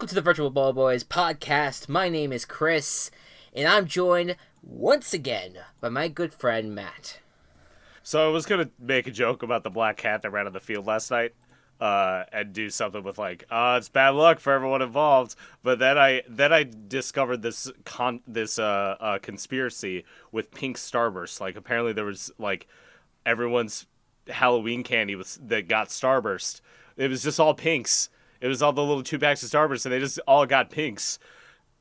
Welcome to the Virtual Ball Boys podcast. My name is Chris, and I'm joined once again by my good friend Matt. So I was going to make a joke about the black cat that ran on the field last night and do something with like, it's bad luck for everyone involved. But then I discovered this conspiracy with pink Starburst. Like apparently there was like everyone's Halloween candy that got Starburst. It was just all pinks. It was all the little 2 packs of Starburst, and they just all got pinks.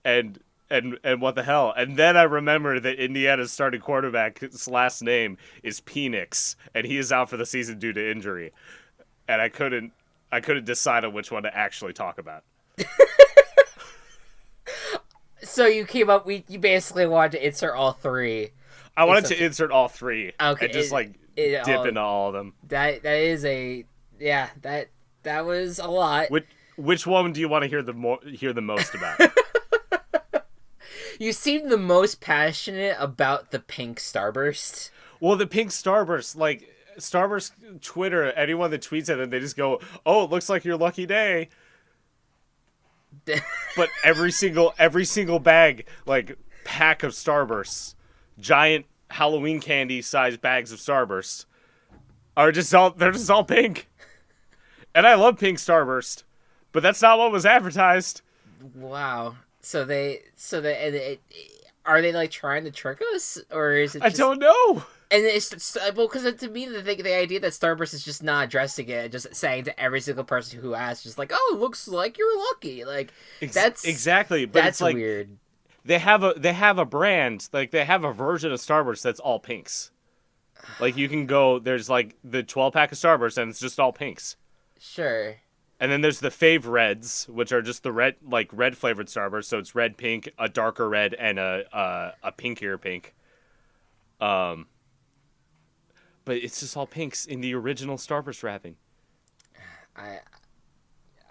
And what the hell? And then I remembered that Indiana's starting quarterback's last name is Penix, and he is out for the season due to injury. And I couldn't decide on which one to actually talk about. So you came up, you basically wanted to insert all three. I wanted to insert all three. Okay. And just dip into all of them. That was a lot. Which one do you want to hear the most about? You seem the most passionate about the pink Starburst. Well, the pink Starburst, like Starburst Twitter, anyone that tweets at them, they just go, "Oh, it looks like your lucky day." But every single bag, like pack of Starbursts, giant Halloween candy sized bags of Starbursts, they're just all pink. And I love pink Starburst, but that's not what was advertised. Wow. So are they like trying to trick us, or is it? I don't know. And it's because to me the idea that Starburst is just not addressing it, just saying to every single person who asks, just like, "Oh, it looks like you're lucky." Like that's exactly. But that's it's like, weird. They have a brand, like they have a version of Starburst that's all pinks. Like you can go, there's like the 12-pack of Starburst, and it's just all pinks. Sure. And then there's the Fave Reds, which are just the red flavored Starburst. So it's red, pink, a darker red, and a pinkier pink. But it's just all pinks in the original Starburst wrapping. I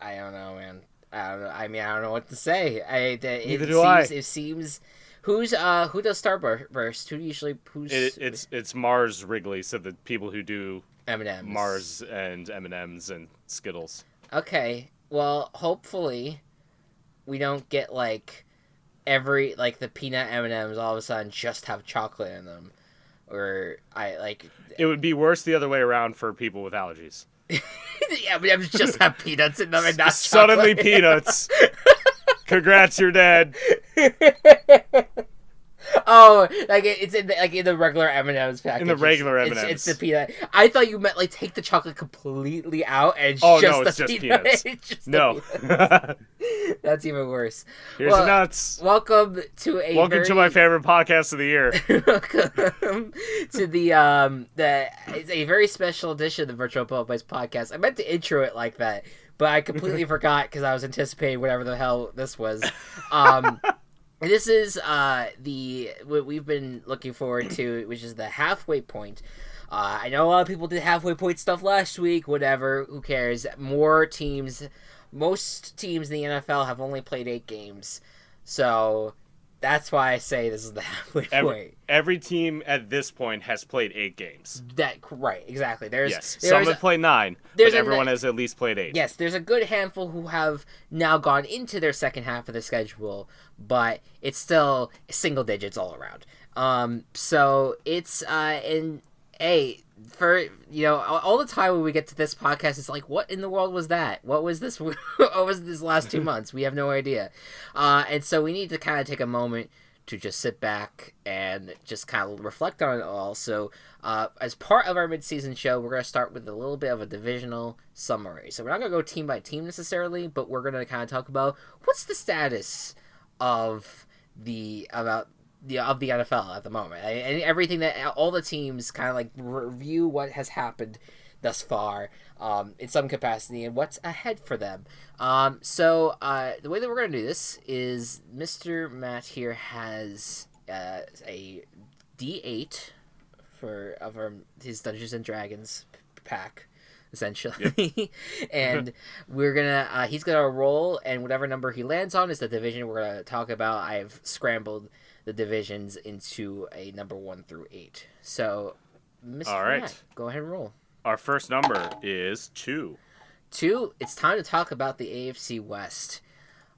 don't know, man. I don't know. I mean, I don't know what to say. Neither do I. It seems who does Starburst? It's Mars Wrigley. So the people who do M&Ms. Mars and M&Ms and Skittles. Okay, well, hopefully we don't get like the peanut M&Ms all of a sudden just have chocolate in them, or It would be worse the other way around for people with allergies. Yeah, M&Ms just have peanuts in them and not suddenly chocolate. Peanuts. Congrats, you're dead. Oh, like it's in the regular M&M's package. In the regular M&M's. It's the peanut. I thought you meant like take the chocolate completely out and it's just peanuts. Peanuts. It's No. That's even worse. Here's the nuts. Welcome to my favorite podcast of the year. Welcome to it's a very special edition of the Virtual Ball Boys podcast. I meant to intro it like that, but I completely forgot because I was anticipating whatever the hell this was. This is what we've been looking forward to, which is the halfway point. I know a lot of people did halfway point stuff last week. Whatever, who cares? Most teams in the NFL have only played 8 games, so that's why I say this is the halfway point. Every team at this point has played 8 games. Right, exactly. Some have played 9, but everyone has at least played 8. Yes, there's a good handful who have now gone into their second half of the schedule, but it's still single digits all around. So it's for all the time when we get to this podcast, it's like, what in the world was that? What was this? What was this last 2 months? We have no idea. And so we need to kind of take a moment to just sit back and just kind of reflect on it all. So as part of our midseason show, we're going to start with a little bit of a divisional summary. So we're not going to go team by team necessarily, but we're going to kind of talk about what's the status of the NFL at the moment, and everything that all the teams kind of like review what has happened thus far, in some capacity, and what's ahead for them. So the way that we're going to do this is Mr. Matt here has a D8 of his Dungeons and Dragons pack, essentially. Yep. And he's gonna roll, and whatever number he lands on is the division we're gonna talk about. I've scrambled the divisions into a number 1 through 8. So, Mr. Matt, go ahead and roll. Our first number is 2. 2. It's time to talk about the AFC West.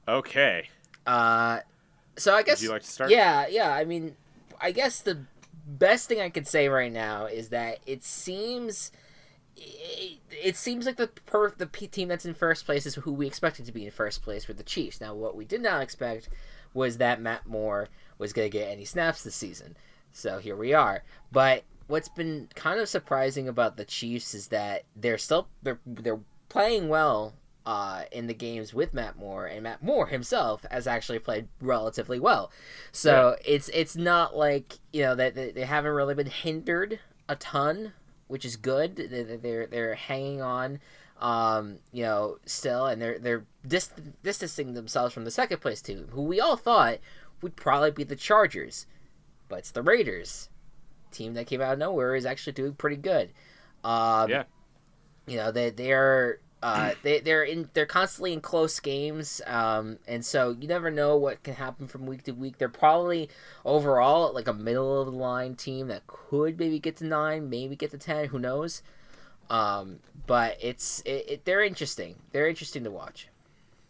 Okay. So I guess. Would you like to start? Yeah. I mean, I guess the best thing I could say right now is that it seems like the team that's in first place is who we expected to be in first place with the Chiefs. Now, what we did not expect was that Matt Moore was going to get any snaps this season. So here we are. But what's been kind of surprising about the Chiefs is that they're playing well in the games with Matt Moore, and Matt Moore himself has actually played relatively well. So it's not like that they haven't really been hindered a ton, which is good. They're hanging on, still, and they're distancing themselves from the second place team, who we all thought would probably be the Chargers, but it's the Raiders. Team that came out of nowhere is actually doing pretty good. They're constantly in close games, and so you never know what can happen from week to week. They're probably overall like a middle of the line team that could maybe get to 9, maybe get to 10. Who knows? But they're interesting. They're interesting to watch.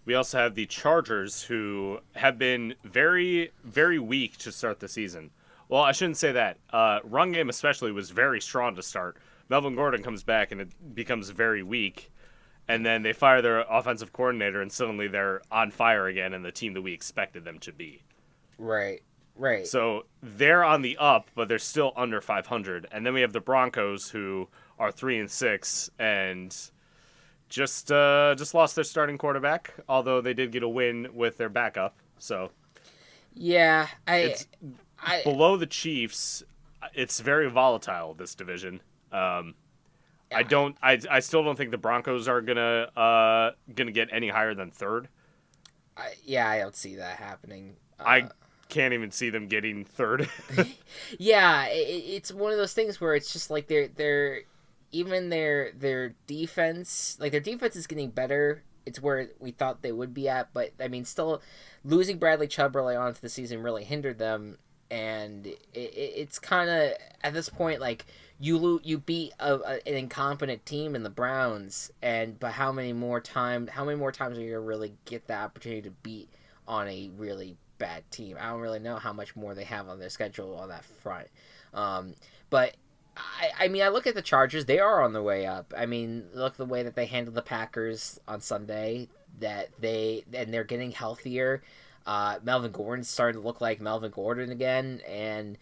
We also have the Chargers, who have been very, very weak to start the season. Well, I shouldn't say that. Run game especially was very strong to start. Melvin Gordon comes back and it becomes very weak. And then they fire their offensive coordinator and suddenly they're on fire again and the team that we expected them to be. Right. So they're on the up, but they're still under 500. And then we have the Broncos, who are 3-6 and just lost their starting quarterback, although they did get a win with their backup. So yeah, it's below the Chiefs. It's very volatile, this division. I still don't think the Broncos are gonna get any higher than third. I don't see that happening. I can't even see them getting third. Yeah, it's one of those things where it's just like they're even their defense, like their defense is getting better. It's where we thought they would be at, but I mean, still losing Bradley Chubb early on to the season really hindered them, and it's kind of at this point like you beat an incompetent team in the Browns, but how many more times are you gonna really get the opportunity to beat on a really bad team? I don't really know how much more they have on their schedule on that front, but. I mean, I look at the Chargers. They are on the way up. I mean, look at the way that they handled the Packers on Sunday. They're getting healthier. Melvin Gordon's starting to look like Melvin Gordon again, and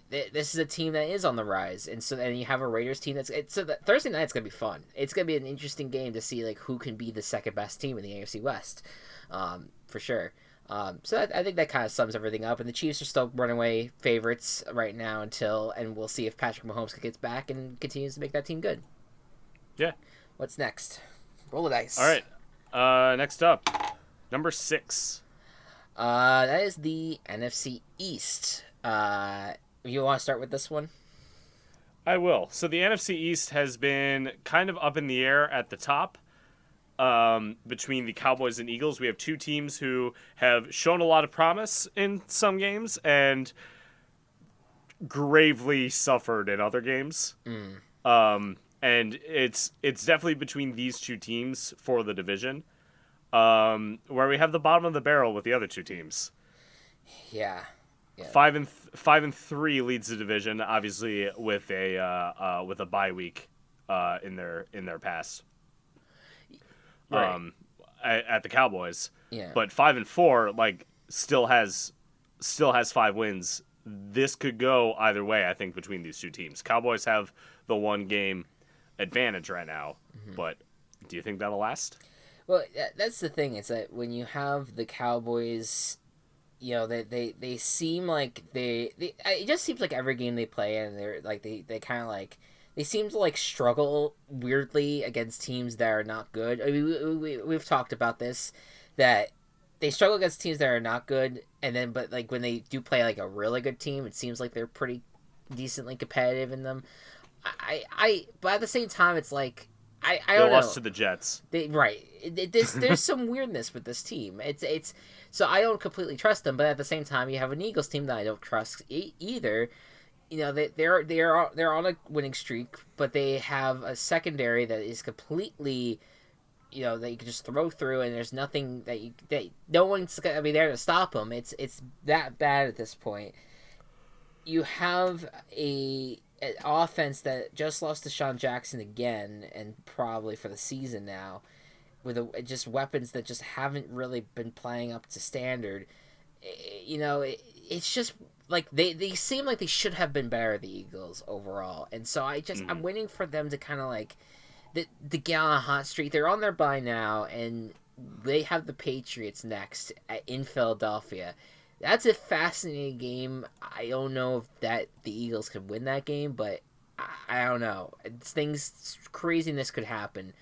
this is a team that is on the rise. And so then you have a Raiders team that Thursday night's gonna be fun. It's gonna be an interesting game to see like who can be the second best team in the AFC West, for sure. So I think that kind of sums everything up. And the Chiefs are still runaway favorites right now and we'll see if Patrick Mahomes gets back and continues to make that team good. Yeah. What's next? Roll the dice. All right. Next up, number 6. That is the NFC East. You want to start with this one? I will. So the NFC East has been kind of up in the air at the top. Between the Cowboys and Eagles, we have two teams who have shown a lot of promise in some games and gravely suffered in other games. And it's definitely between these two teams for the division, where we have the bottom of the barrel with the other two teams. Yeah. 5-3 leads the division, obviously with a bye week in their pass. Right. At the Cowboys. Yeah. But 5-4 like still has 5 wins. This could go either way, I think, between these two teams. Cowboys have the 1 game advantage right now, but do you think that'll last? Well, that's the thing. It's that when you have the Cowboys, they seem like it just seems like every game they play and they're like they kind of like. They seem to struggle weirdly against teams that are not good. I mean, we've talked about this, that they struggle against teams that are not good, but when they do play a really good team, it seems like they're pretty decently competitive in them. But at the same time, it's like I don't know. They lost to the Jets. There's some weirdness with this team. It's so I don't completely trust them, but at the same time, you have an Eagles team that I don't trust either. They're on a winning streak, but they have a secondary that is completely that you can just throw through, and there's nothing that no one's gonna be there to stop them. It's that bad at this point. You have an offense that just lost to Deshaun Jackson again, and probably for the season now, with just weapons that just haven't really been playing up to standard. It's just like they seem like they should have been better, the Eagles, overall. And so I'm waiting for them to kind of like to get on a hot streak. They're on their bye now, and they have the Patriots next in Philadelphia. That's a fascinating game. I don't know if the Eagles could win that game, but I don't know. Craziness could happen.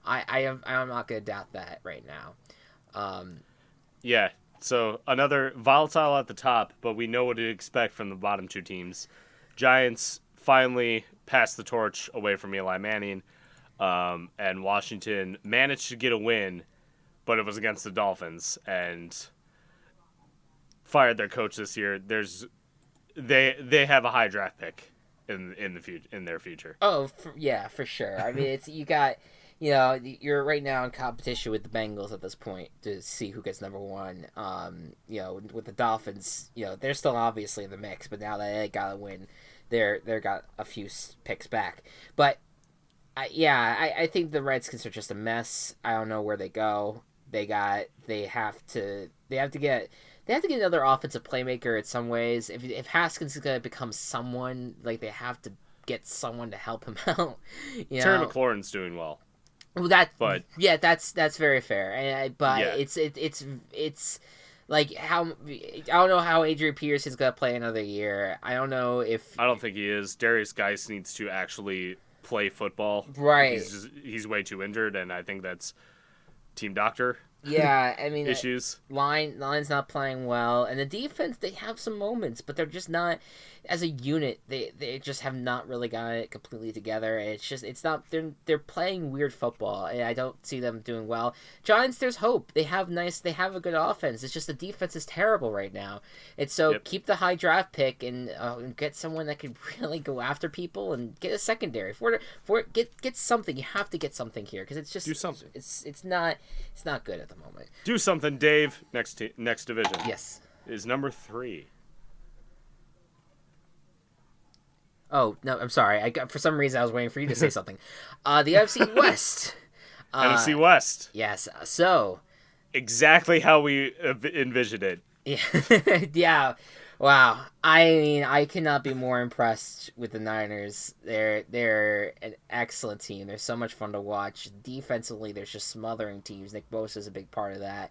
I'm not going to doubt that right now. Yeah, so another volatile at the top, but we know what to expect from the bottom two teams. Giants finally passed the torch away from Eli Manning, and Washington managed to get a win, but it was against the Dolphins, and fired their coach this year. They have a high draft pick in their future. Oh, for sure. I mean, it's you got. You're right now in competition with the Bengals at this point to see who gets number one. With the Dolphins, they're still obviously in the mix, but now that they got to win, they're got a few picks back. But I think the Redskins are just a mess. I don't know where they go. They have to get another offensive playmaker in some ways. If Haskins is gonna become someone, like, they have to get someone to help him out. Terry McLaurin's doing well. Well, that's very fair. It's like how I don't know how Adrian Peterson's gonna play another year. I don't know if I don't think he is. Darius Geis needs to actually play football. Right. He's way too injured, and I think that's team doctor. Yeah, I mean issues. Line's not playing well, and the defense, they have some moments, but they're just not as a unit. They just have not really got it completely together. It's not they're playing weird football, and I don't see them doing well. Giants, there's hope. They have a good offense. It's just the defense is terrible right now. And so keep the high draft pick and get someone that could really go after people and get a secondary. Get something. You have to get something here because it's just do something. It's not good at the moment. Do something, Dave. Next division. Yes. Is number 3. Oh, no, I'm sorry. For some reason, I was waiting for you to say something. The Afc West. NFC West. Yes. So. Exactly how we envisioned it. Yeah. Yeah. Wow. I mean, I cannot be more impressed with the Niners. They're an excellent team. They're so much fun to watch. Defensively, they're just smothering teams. Nick Bosa is a big part of that.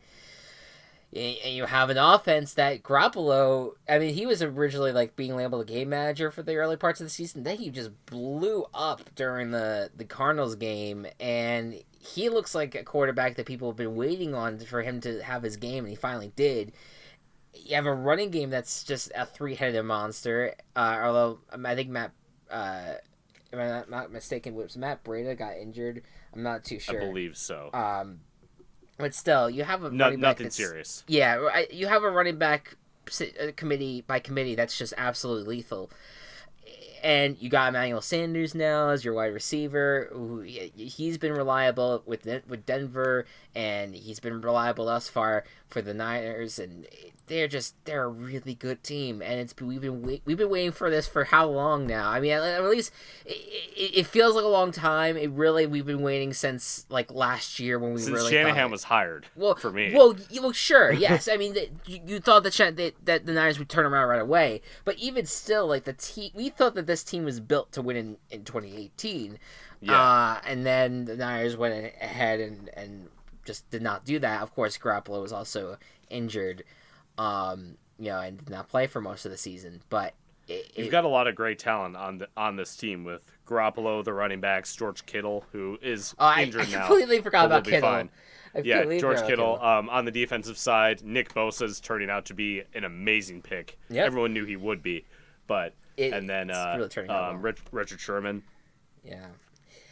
And you have an offense that Garoppolo, I mean, he was originally like being labeled a game manager for the early parts of the season. Then he just blew up during the Cardinals game, and he looks like a quarterback that people have been waiting on for him to have his game, and he finally did. You have a running game that's just a three-headed monster. Although I think Matt, if I'm not mistaken, was Matt Breida got injured? I'm not too sure. I believe so. But still, you have a running back nothing serious. Yeah, you have a running back committee that's just absolutely lethal. And you got Emmanuel Sanders now as your wide receiver. He's been reliable with Denver, and he's been reliable thus far for the Niners. And they're a really good team. And we've been waiting for this for how long now? I mean, at least it feels like a long time. We've been waiting since like last year when since really Shanahan was hired. Well, for me. Well, sure, yes. I mean, you thought that the Niners would turn around right away, but even still, like we thought that this team was built to win in 2018. Yeah. And then the Niners went ahead and just did not do that. Of course, Garoppolo was also injured, and did not play for most of the season. But you've got a lot of great talent on this team with Garoppolo, the running backs, George Kittle, who is injured now. I completely forgot about Kittle. Fine. George Kittle. On the defensive side, Nick Bosa is turning out to be an amazing pick. Yep. Everyone knew he would be, but really Richard Sherman. Yeah.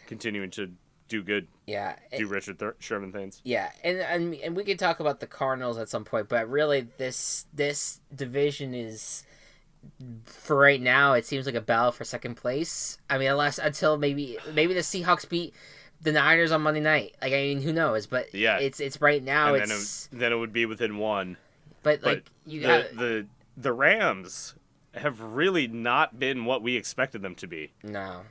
Continuing to do good. Yeah. Richard Sherman things. Yeah, and we can talk about the Cardinals at some point, but really this division is, for right now, it seems like a battle for second place. I mean, until maybe the Seahawks beat the Niners on Monday night. Like, I mean, who knows? But Yeah. it's right now. And It's then it would be within one. but But like you got the Rams have really not been what we expected them to be. no,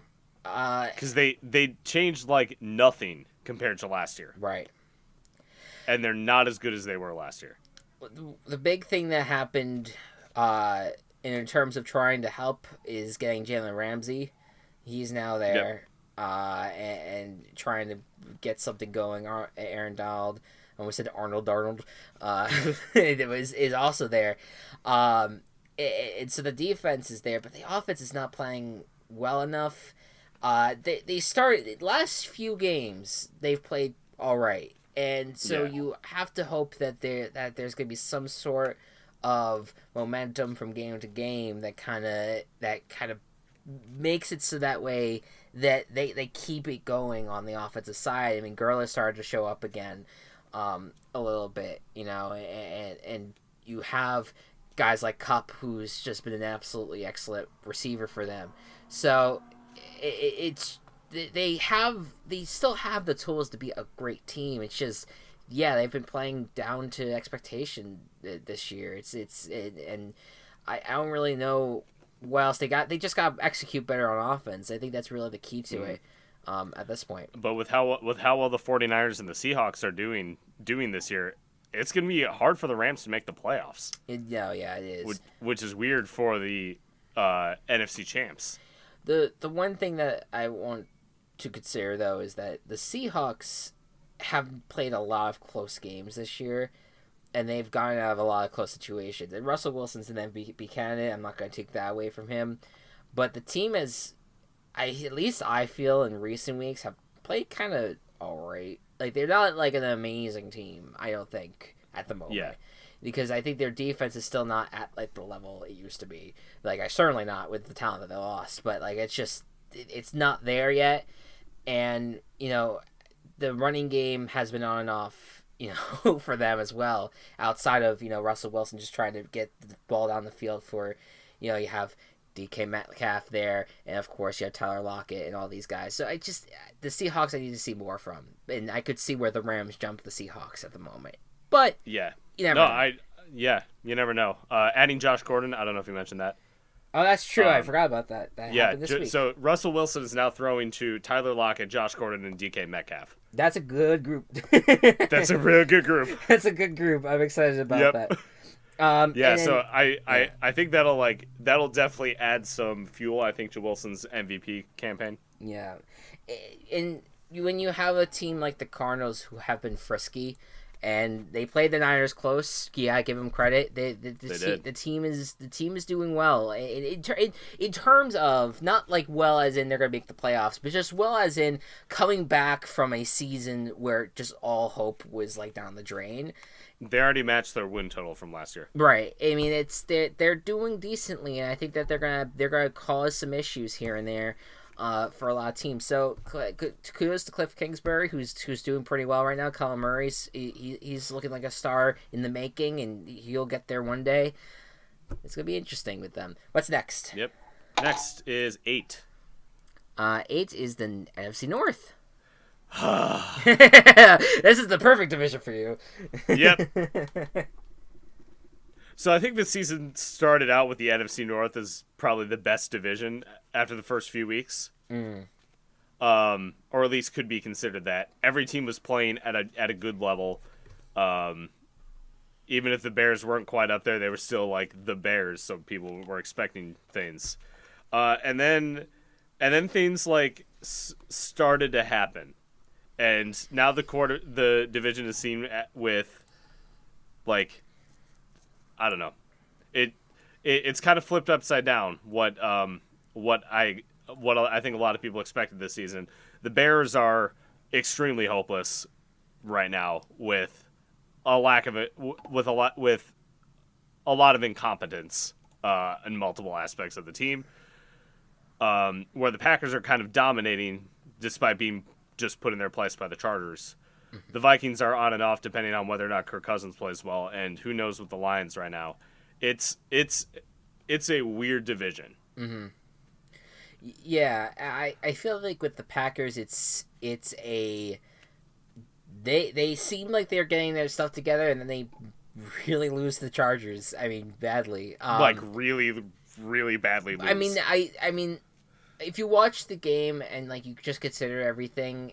Because they changed like nothing compared to last year. right. And they're not as good as they were last year. The big thing that happened in terms of trying to help is getting Jalen Ramsey. He's now there and trying to get something going. Aaron Donald, I almost said Arnold Darnold, is also there. And so the defense is there, but the offense is not playing well enough. They started last few games they've played all right. And so you have to hope that there's going to be some sort of momentum from game to game that kind of makes it so that way that they keep it going on the offensive side. I mean, Gurley started to show up again a little bit, and you have guys like Kupp, who's just been an absolutely excellent receiver for them. So they still have the tools to be a great team. It's just, they've been playing down to expectation this year. And I don't really know what else they got. They just got to execute better on offense. I think that's really the key to it at this point. But with how well the 49ers and the Seahawks are doing this year, it's going to be hard for the Rams to make the playoffs. It is. Which is weird for the NFC champs. The one thing that I want to consider, though, is that the Seahawks have played a lot of close games this year, and they've gotten out of a lot of close situations. And Russell Wilson's an MVP candidate. I'm not going to take that away from him. But the team has, at least I feel in recent weeks, have played kind of all right. Like, they're not like an amazing team, I don't think, at the moment. Yeah. Because I think their defense is still not at like the level it used to be. Like, I certainly not with the talent that they lost, but like it's not there yet. And the running game has been on and off, for them as well. Outside of Russell Wilson just trying to get the ball down the field for, you have DK Metcalf there, and of course you have Tyler Lockett and all these guys. So the Seahawks I need to see more from, and I could see where the Rams jump the Seahawks at the moment. But yeah. You never know. You never know. Adding Josh Gordon, I don't know if you mentioned that. Oh, that's true. I forgot about that. That happened this week. So Russell Wilson is now throwing to Tyler Lockett, Josh Gordon, and DK Metcalf. That's a good group. That's a real good group. That's a good group. I'm excited about that. I think that'll definitely add some fuel, I think, to Wilson's MVP campaign. Yeah, and when you have a team like the Cardinals who have been frisky, and they played the Niners close. Yeah, I give them credit. The team is doing well in terms of not like well as in they're gonna make the playoffs, but just well as in coming back from a season where just all hope was like down the drain. They already matched their win total from last year. Right. I mean, they're doing decently, and I think that they're gonna cause some issues here and there. For a lot of teams. So kudos to Cliff Kingsbury, who's doing pretty well right now. Colin Murray's he's looking like a star in the making, and he'll get there one day. It's gonna be interesting with them. What's next? Yep. Next is 8. 8 is the NFC North. This is the perfect division for you. Yep. So I think the season started out with the NFC North as probably the best division after the first few weeks. Or at least could be considered that. Every team was playing at a good level. Even if the Bears weren't quite up there, they were still like the Bears, so people were expecting things. And then things like started to happen. And now the division is seen with like, I don't know. It's kind of flipped upside down what I think a lot of people expected this season. The Bears are extremely hopeless right now with a lack of it, with a lot of incompetence in multiple aspects of the team. Where the Packers are kind of dominating despite being just put in their place by the Chargers. The Vikings are on and off depending on whether or not Kirk Cousins plays well, and who knows with the Lions right now. It's a weird division. Mm-hmm. Yeah, I feel like with the Packers, it's it's a they seem like they're getting their stuff together, and then they really lose to the Chargers. I mean, badly. Like really, really badly lose. I mean, if you watch the game and like you just consider everything,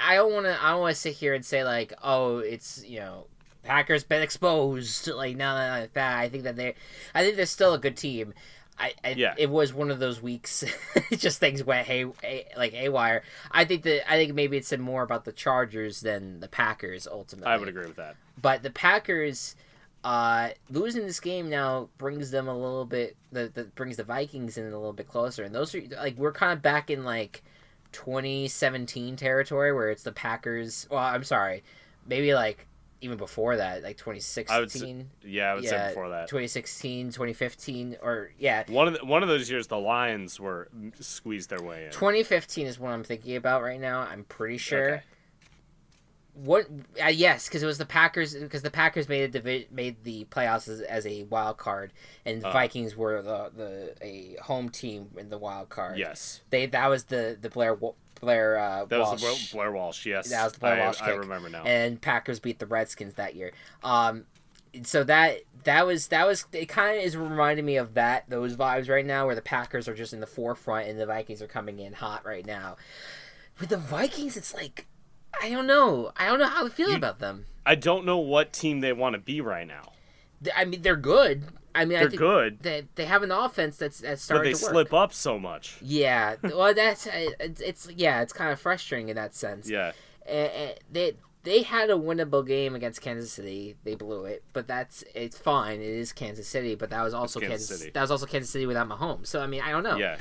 I don't want to sit here and say like, oh, it's Packers been exposed. Like no, like that. I think they're still a good team. It was one of those weeks. Just things went haywire. I think maybe it said more about the Chargers than the Packers ultimately. I would agree with that. But the Packers losing this game now brings them a little bit. Brings the Vikings in a little bit closer, and those are like we're kind of back in like 2017 territory where it's the Packers. Well, I'm sorry, maybe like. Even before that, like 2016. I would say before that. 2016, 2015, or One of those years, the Lions were squeezed their way in. 2015 is what I'm thinking about right now. I'm pretty sure. Okay. Yes, because it was the Packers. Because the Packers made the playoffs as a wild card, and the Vikings were a home team in the wild card. Yes. That was the Blair that Walsh. was the Blair Walsh, yes. That was the Blair Walsh kick. I remember now. And Packers beat the Redskins that year. So that was it kind of is reminding me of those vibes right now where the Packers are just in the forefront and the Vikings are coming in hot right now. With the Vikings, it's like I don't know how to feel about them. I don't know what team they want to be right now. I mean, they're good. I mean, they're good. They have an offense that's starting to work. But they slip up so much. Yeah. Well, it's kind of frustrating in that sense. Yeah. They had a winnable game against Kansas City. They blew it, but it's fine. It is Kansas City, but that was also Kansas City. That was also Kansas City without Mahomes. So I mean, I don't know. Yeah.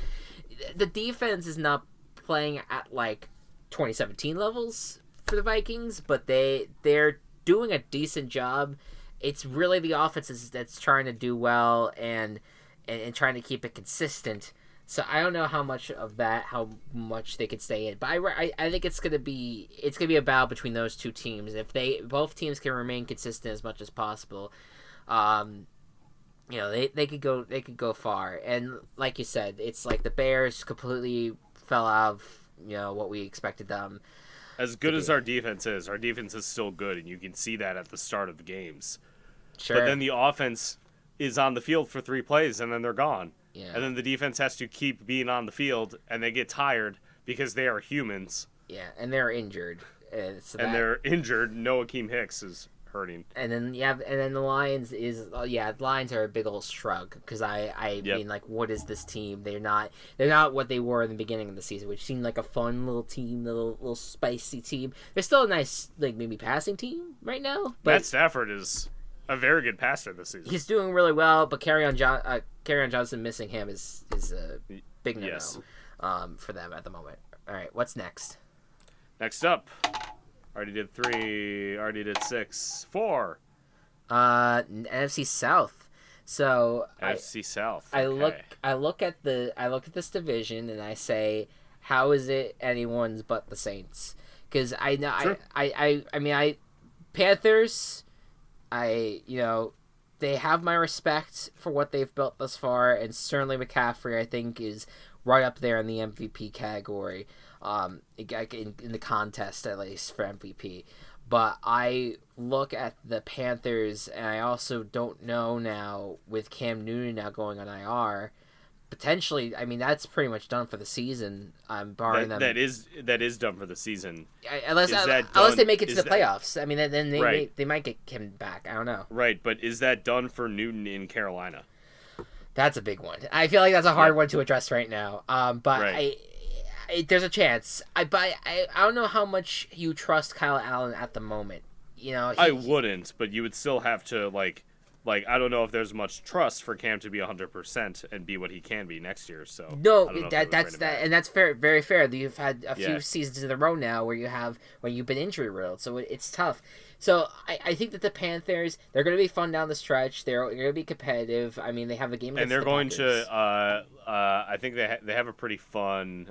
The defense is not playing at like 2017 levels for the Vikings, but they're doing a decent job. It's really the offense that's trying to do well and trying to keep it consistent. So I don't know how much they could stay in, but I think it's gonna be a battle between those two teams. If both teams can remain consistent as much as possible, they could go far. And like you said, it's like the Bears completely fell out of what we expected them. As good as our defense is still good, and you can see that at the start of the games. Sure. But then the offense is on the field for 3 plays, and then they're gone. Yeah. And then the defense has to keep being on the field, and they get tired because they are humans. Yeah, and they're injured. They're injured. No Akeem Hicks is hurting. And then the Lions the Lions are a big old shrug because I mean, like, what is this team? They're not what they were in the beginning of the season, which seemed like a fun little team, little spicy team. They're still a nice, like, maybe passing team right now. But Matt Stafford is a very good passer this season. He's doing really well, but Kerryon Johnson missing him is a big no-no for them at the moment. All right, what's next? Next up, already did 3, already did 6, 4. NFC South. So NFC South. I okay. look at this division and I say, how is it anyone's but the Saints? Because I know Sure. I mean Panthers. They have my respect for what they've built thus far, and certainly McCaffrey, I think, is right up there in the MVP category, in the contest at least for MVP. But I look at the Panthers, and I also don't know now with Cam Newton now going on IR. Potentially, I mean, that's pretty much done for the season. I'm barring them. That is done for the season. Unless they make it to the playoffs. I mean, then they might get him back. I don't know. Right, but is that done for Newton in Carolina? That's a big one. I feel like that's a hard one to address right now. But right. There's a chance. I don't know how much you trust Kyle Allen at the moment. I wouldn't, but you would still have to like I don't know if there's much trust for Cam to be 100% and be what he can be next year. So no, that's fair, very fair. You've had a few seasons in a row now where you've been injury riddled, so it's tough. So I think that the Panthers, they're going to be fun down the stretch. They're going to be competitive. I mean, they have a game against and they're the going Packers. to. I think they have a pretty fun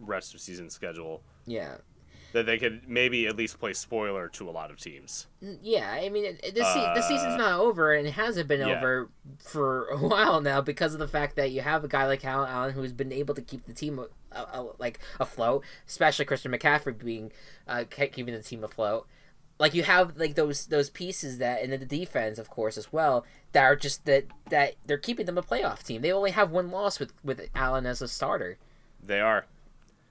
rest of season schedule. Yeah. that they could maybe at least play spoiler to a lot of teams. Yeah, I mean, the season's not over, and it hasn't been over for a while now because of the fact that you have a guy like Hal Allen who's been able to keep the team afloat, especially Christian McCaffrey being keeping the team afloat. Like, you have like those pieces that, and then the defense, of course, as well, that are just that they're keeping them a playoff team. They only have one loss with Allen as a starter. They are.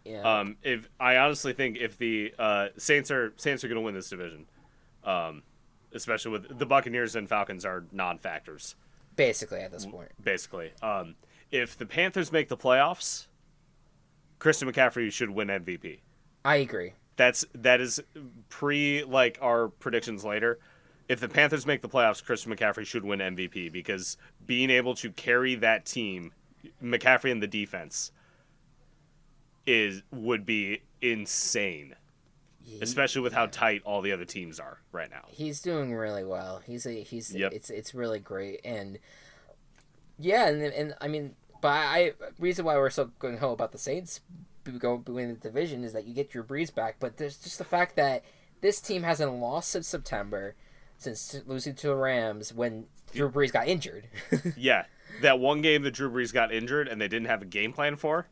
Yeah. If I honestly think if the Saints are going to win this division, especially with the Buccaneers and Falcons are non-factors. Basically, at this point. Basically, if the Panthers make the playoffs, Christian McCaffrey should win MVP. I agree. That is pre like our predictions later. If the Panthers make the playoffs, Christian McCaffrey should win MVP because being able to carry that team, McCaffrey and the defense, would be insane, especially with how tight all the other teams are right now. He's doing really well. Yep. It's really great, and yeah, and I mean, but reason why we're so going home about the Saints winning the division is that you get Drew Brees back, but there's just the fact that this team hasn't lost since September, since losing to the Rams when Drew Brees got injured. Yeah, that one game that Drew Brees got injured and they didn't have a game plan for.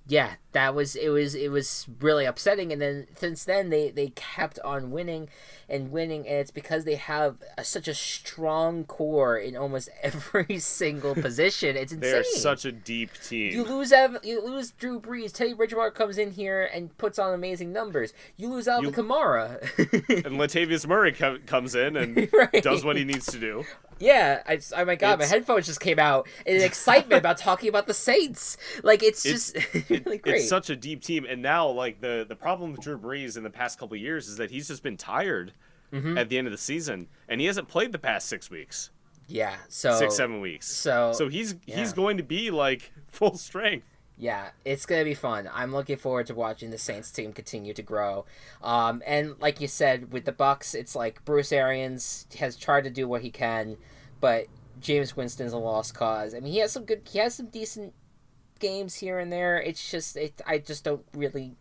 Yeah, it was really upsetting, and then since then they kept on winning, and it's because they have such a strong core in almost every single position. It's insane. They are such a deep team. You lose Drew Brees. Teddy Bridgewater comes in here and puts on amazing numbers. You lose Alvin Kamara. And Latavius Murray comes in and does what he needs to do. Yeah, oh my god, my headphones just came out in excitement about talking about the Saints. Like, it's just really great. It's such a deep team, and now like the problem with Drew Brees in the past couple of years is that he's just been tired at the end of the season, and he hasn't played the past 6 weeks. Yeah, so 6-7 weeks. So he's going to be like full strength. Yeah, it's going to be fun. I'm looking forward to watching the Saints team continue to grow. And like you said, with the Bucs, it's like Bruce Arians has tried to do what he can, but Jameis Winston's a lost cause. I mean, he has some decent games here and there. It's just, I just don't really,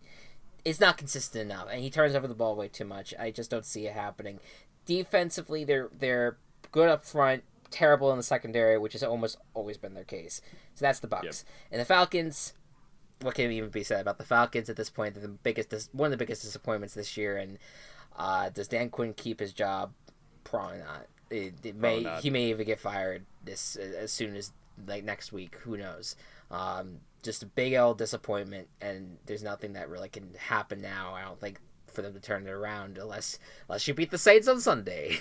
it's not consistent enough. And he turns over the ball way too much. I just don't see it happening. Defensively, they're good up front, terrible in the secondary, which has almost always been their case. So that's the Bucs. Yep. And the Falcons, what can even be said about the Falcons at this point? They're one of the biggest disappointments this year. And does Dan Quinn keep his job? Probably not. He may even get fired as soon as like next week. Who knows? Just a big old disappointment, and there's nothing that really can happen now. I don't think for them to turn it around unless you beat the Saints on Sunday.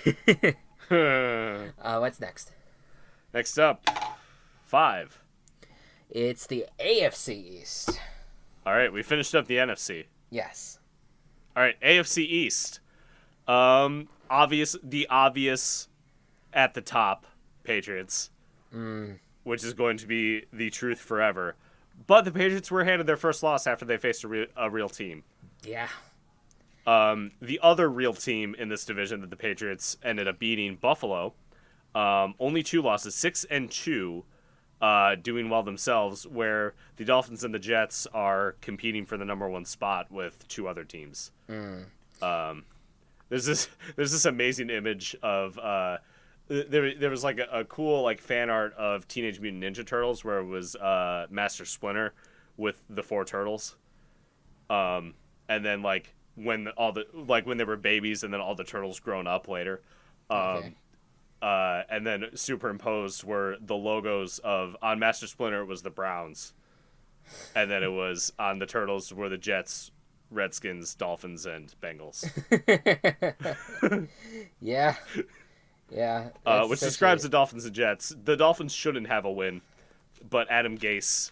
What's next? Next up, 5. It's the AFC East. All right, we finished up the NFC. Yes. All right, AFC East. The obvious at the top, Patriots, which is going to be the truth forever. But the Patriots were handed their first loss after they faced a real team. Yeah. The other real team in this division that the Patriots ended up beating, Buffalo, only 2 losses, 6-2, doing well themselves, where the Dolphins and the Jets are competing for the number 1 spot with 2 other teams. There's this amazing image of there was like a cool like fan art of Teenage Mutant Ninja Turtles where it was Master Splinter with the 4 turtles, and then like when they were babies and then all the turtles grown up later. Okay. And then superimposed were the logos on Master Splinter it was the Browns, and then it was on the turtles were the Jets, Redskins, Dolphins, and Bengals. Yeah. Which describes the Dolphins and Jets. The Dolphins shouldn't have a win, but Adam Gase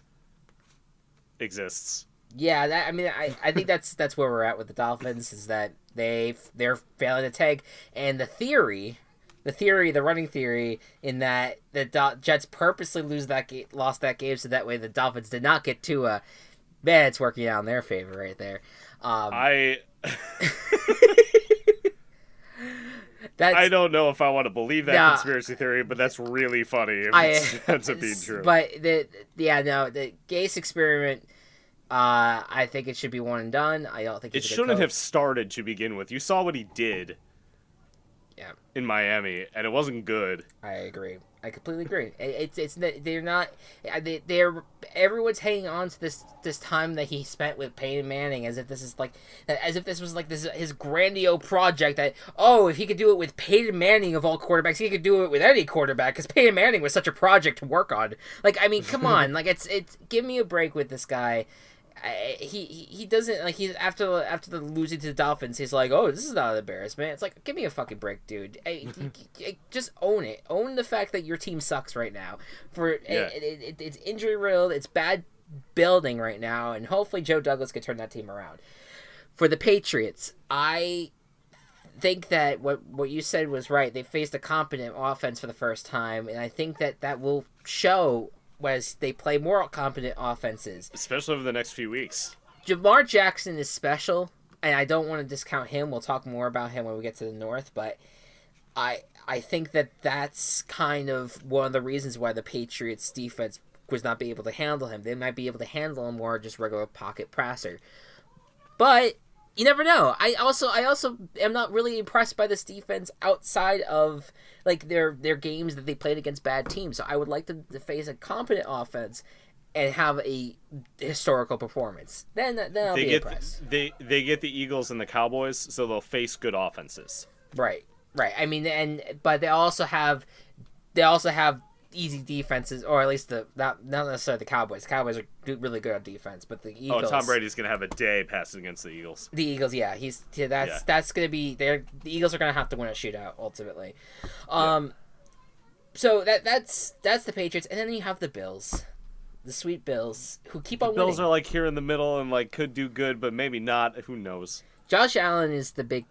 exists. Yeah, I think that's where we're at with the Dolphins is that they're failing to tag, and the running theory in that the Jets purposely lost that game so that way the Dolphins did not get Tua. Man, it's working out in their favor right there. I don't know if I want to believe that conspiracy theory, but that's really funny if it ends up being true. But the Gase experiment I think it should be one and done. I don't think it shouldn't have started to begin with. You saw what he did. Yeah. In Miami, and it wasn't good. I agree. I completely agree. They're not. They're everyone's hanging on to this time that he spent with Peyton Manning as if this was like his grandiose project that if he could do it with Peyton Manning of all quarterbacks, he could do it with any quarterback because Peyton Manning was such a project to work on. Like, I mean, come on, like it's give me a break with this guy. He doesn't like he's after the losing to the Dolphins. He's like, this is not an embarrassment. It's like, give me a fucking break, dude. Just own it. Own the fact that your team sucks right now. It's injury riddled. It's bad building right now, and hopefully Joe Douglas can turn that team around. For the Patriots, I think that what you said was right. They faced a competent offense for the first time, and I think that will show as they play more competent offenses. Especially over the next few weeks. Jamar Jackson is special, and I don't want to discount him. We'll talk more about him when we get to the North, but I think that's kind of one of the reasons why the Patriots defense was not be able to handle him. They might be able to handle him more just regular pocket passer. But you never know. I also am not really impressed by this defense outside of like their games that they played against bad teams. So I would like to face a competent offense and have a historical performance. Then I'll be impressed. They get the Eagles and the Cowboys, so they'll face good offenses. Right. I mean, but they also have easy defenses, or at least not necessarily the Cowboys. The Cowboys are really good on defense, but the Eagles. Tom Brady's gonna have a day passing against the Eagles. The Eagles, yeah, that's gonna be the Eagles are gonna have to win a shootout ultimately. So that's the Patriots, and then you have the Bills, the sweet Bills, who keep on winning. Bills are like here in the middle and like could do good, but maybe not. Who knows? Josh Allen is the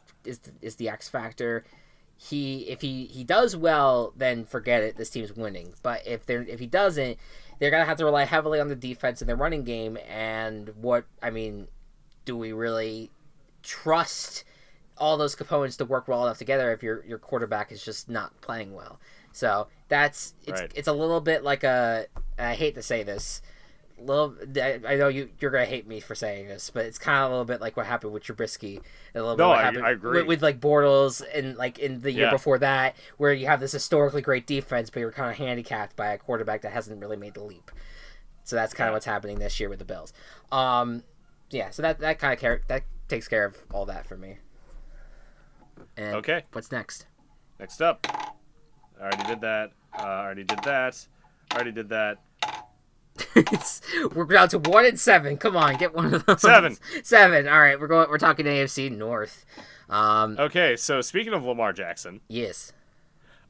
X factor. If he does well, then forget it. This team's winning. But if he doesn't, they're gonna have to rely heavily on the defense and the running game. And do we really trust all those components to work well enough together if your quarterback is just not playing well? So it's a little bit like I hate to say this. I know you're gonna hate me for saying this, but it's kind of a little bit like what happened with Trubisky. I agree. With like Bortles and like in the year before that, where you have this historically great defense, but you're kind of handicapped by a quarterback that hasn't really made the leap. So that's kind of what's happening this year with the Bills. So that kind of that takes care of all that for me. And okay, what's next? Next up, I already did that. Already did that. We're down to 1 and 7. Come on, get one of those. 7. All right, we're talking AFC North. Okay, so speaking of Lamar Jackson, yes,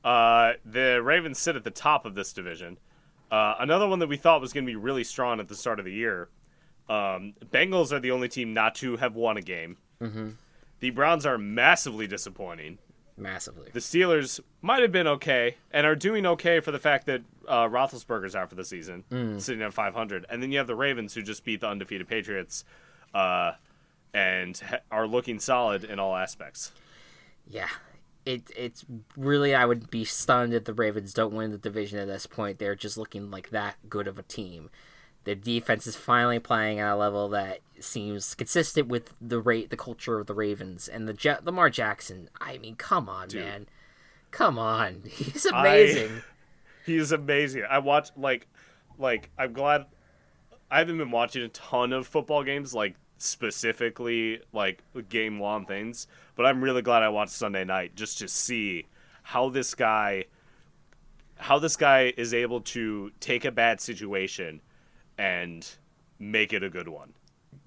the Ravens sit at the top of this division. Another one that we thought was going to be really strong at the start of the year. Bengals are the only team not to have won a game. Mm-hmm. The Browns are massively disappointing. Massively. The Steelers might have been okay and are doing okay for the fact that Roethlisberger's out for the season, sitting at 500. And then you have the Ravens, who just beat the undefeated Patriots and are looking solid in all aspects. Yeah. It's really, I would be stunned if the Ravens don't win the division at this point. They're just looking like that good of a team. Their defense is finally playing at a level that seems consistent with the culture of the Ravens. And Lamar Jackson, I mean, come on, dude. Man. Come on. He's amazing. He's amazing. I watch, I'm glad I haven't been watching a ton of football games, specifically, game-long things. But I'm really glad I watched Sunday night just to see how this guy is able to take a bad situation and make it a good one.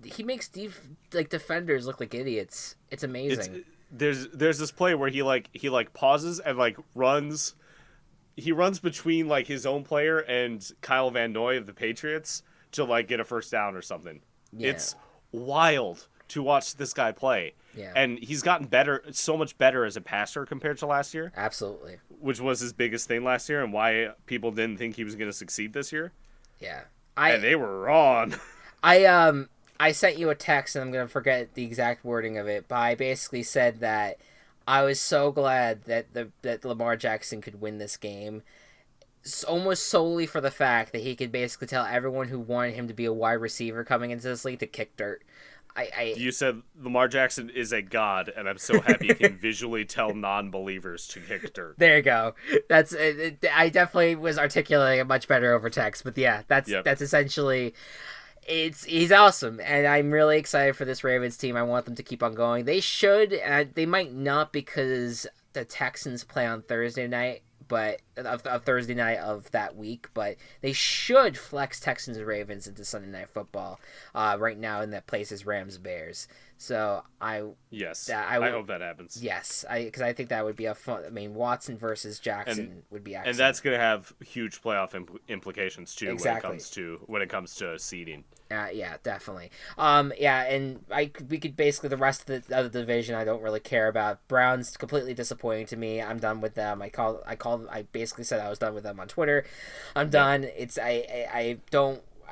He makes defenders look like idiots. It's amazing. There's this play where he pauses and runs. He runs between his own player and Kyle Van Noy of the Patriots to get a first down or something. Yeah. It's wild to watch this guy play. Yeah. And he's gotten better, so much better as a passer compared to last year. Absolutely. Which was his biggest thing last year and why people didn't think he was going to succeed this year. Yeah. And they were wrong. I sent you a text, and I'm going to forget the exact wording of it, but I basically said that I was so glad that Lamar Jackson could win this game. almost solely for the fact that he could basically tell everyone who wanted him to be a wide receiver coming into this league to kick dirt. You said Lamar Jackson is a god, and I'm so happy he can visually tell non-believers to kick dirt. There you go. That's I definitely was articulating it much better over text, but yeah, that's essentially. He's awesome, and I'm really excited for this Ravens team. I want them to keep on going. They should. They might not because the Texans play on Thursday night, but Thursday night of that week. But they should flex Texans and Ravens into Sunday Night Football. Right now, in that place is Rams Bears. So I hope that happens. Yes, because I think that would be a fun. I mean, Watson versus Jackson would be excellent. And that's going to have huge playoff implications too. Exactly. when it comes to seeding. Yeah, definitely. And we could basically the rest of the division I don't really care about. Browns completely disappointing to me. I'm done with them. I basically said I was done with them on Twitter. I'm done. I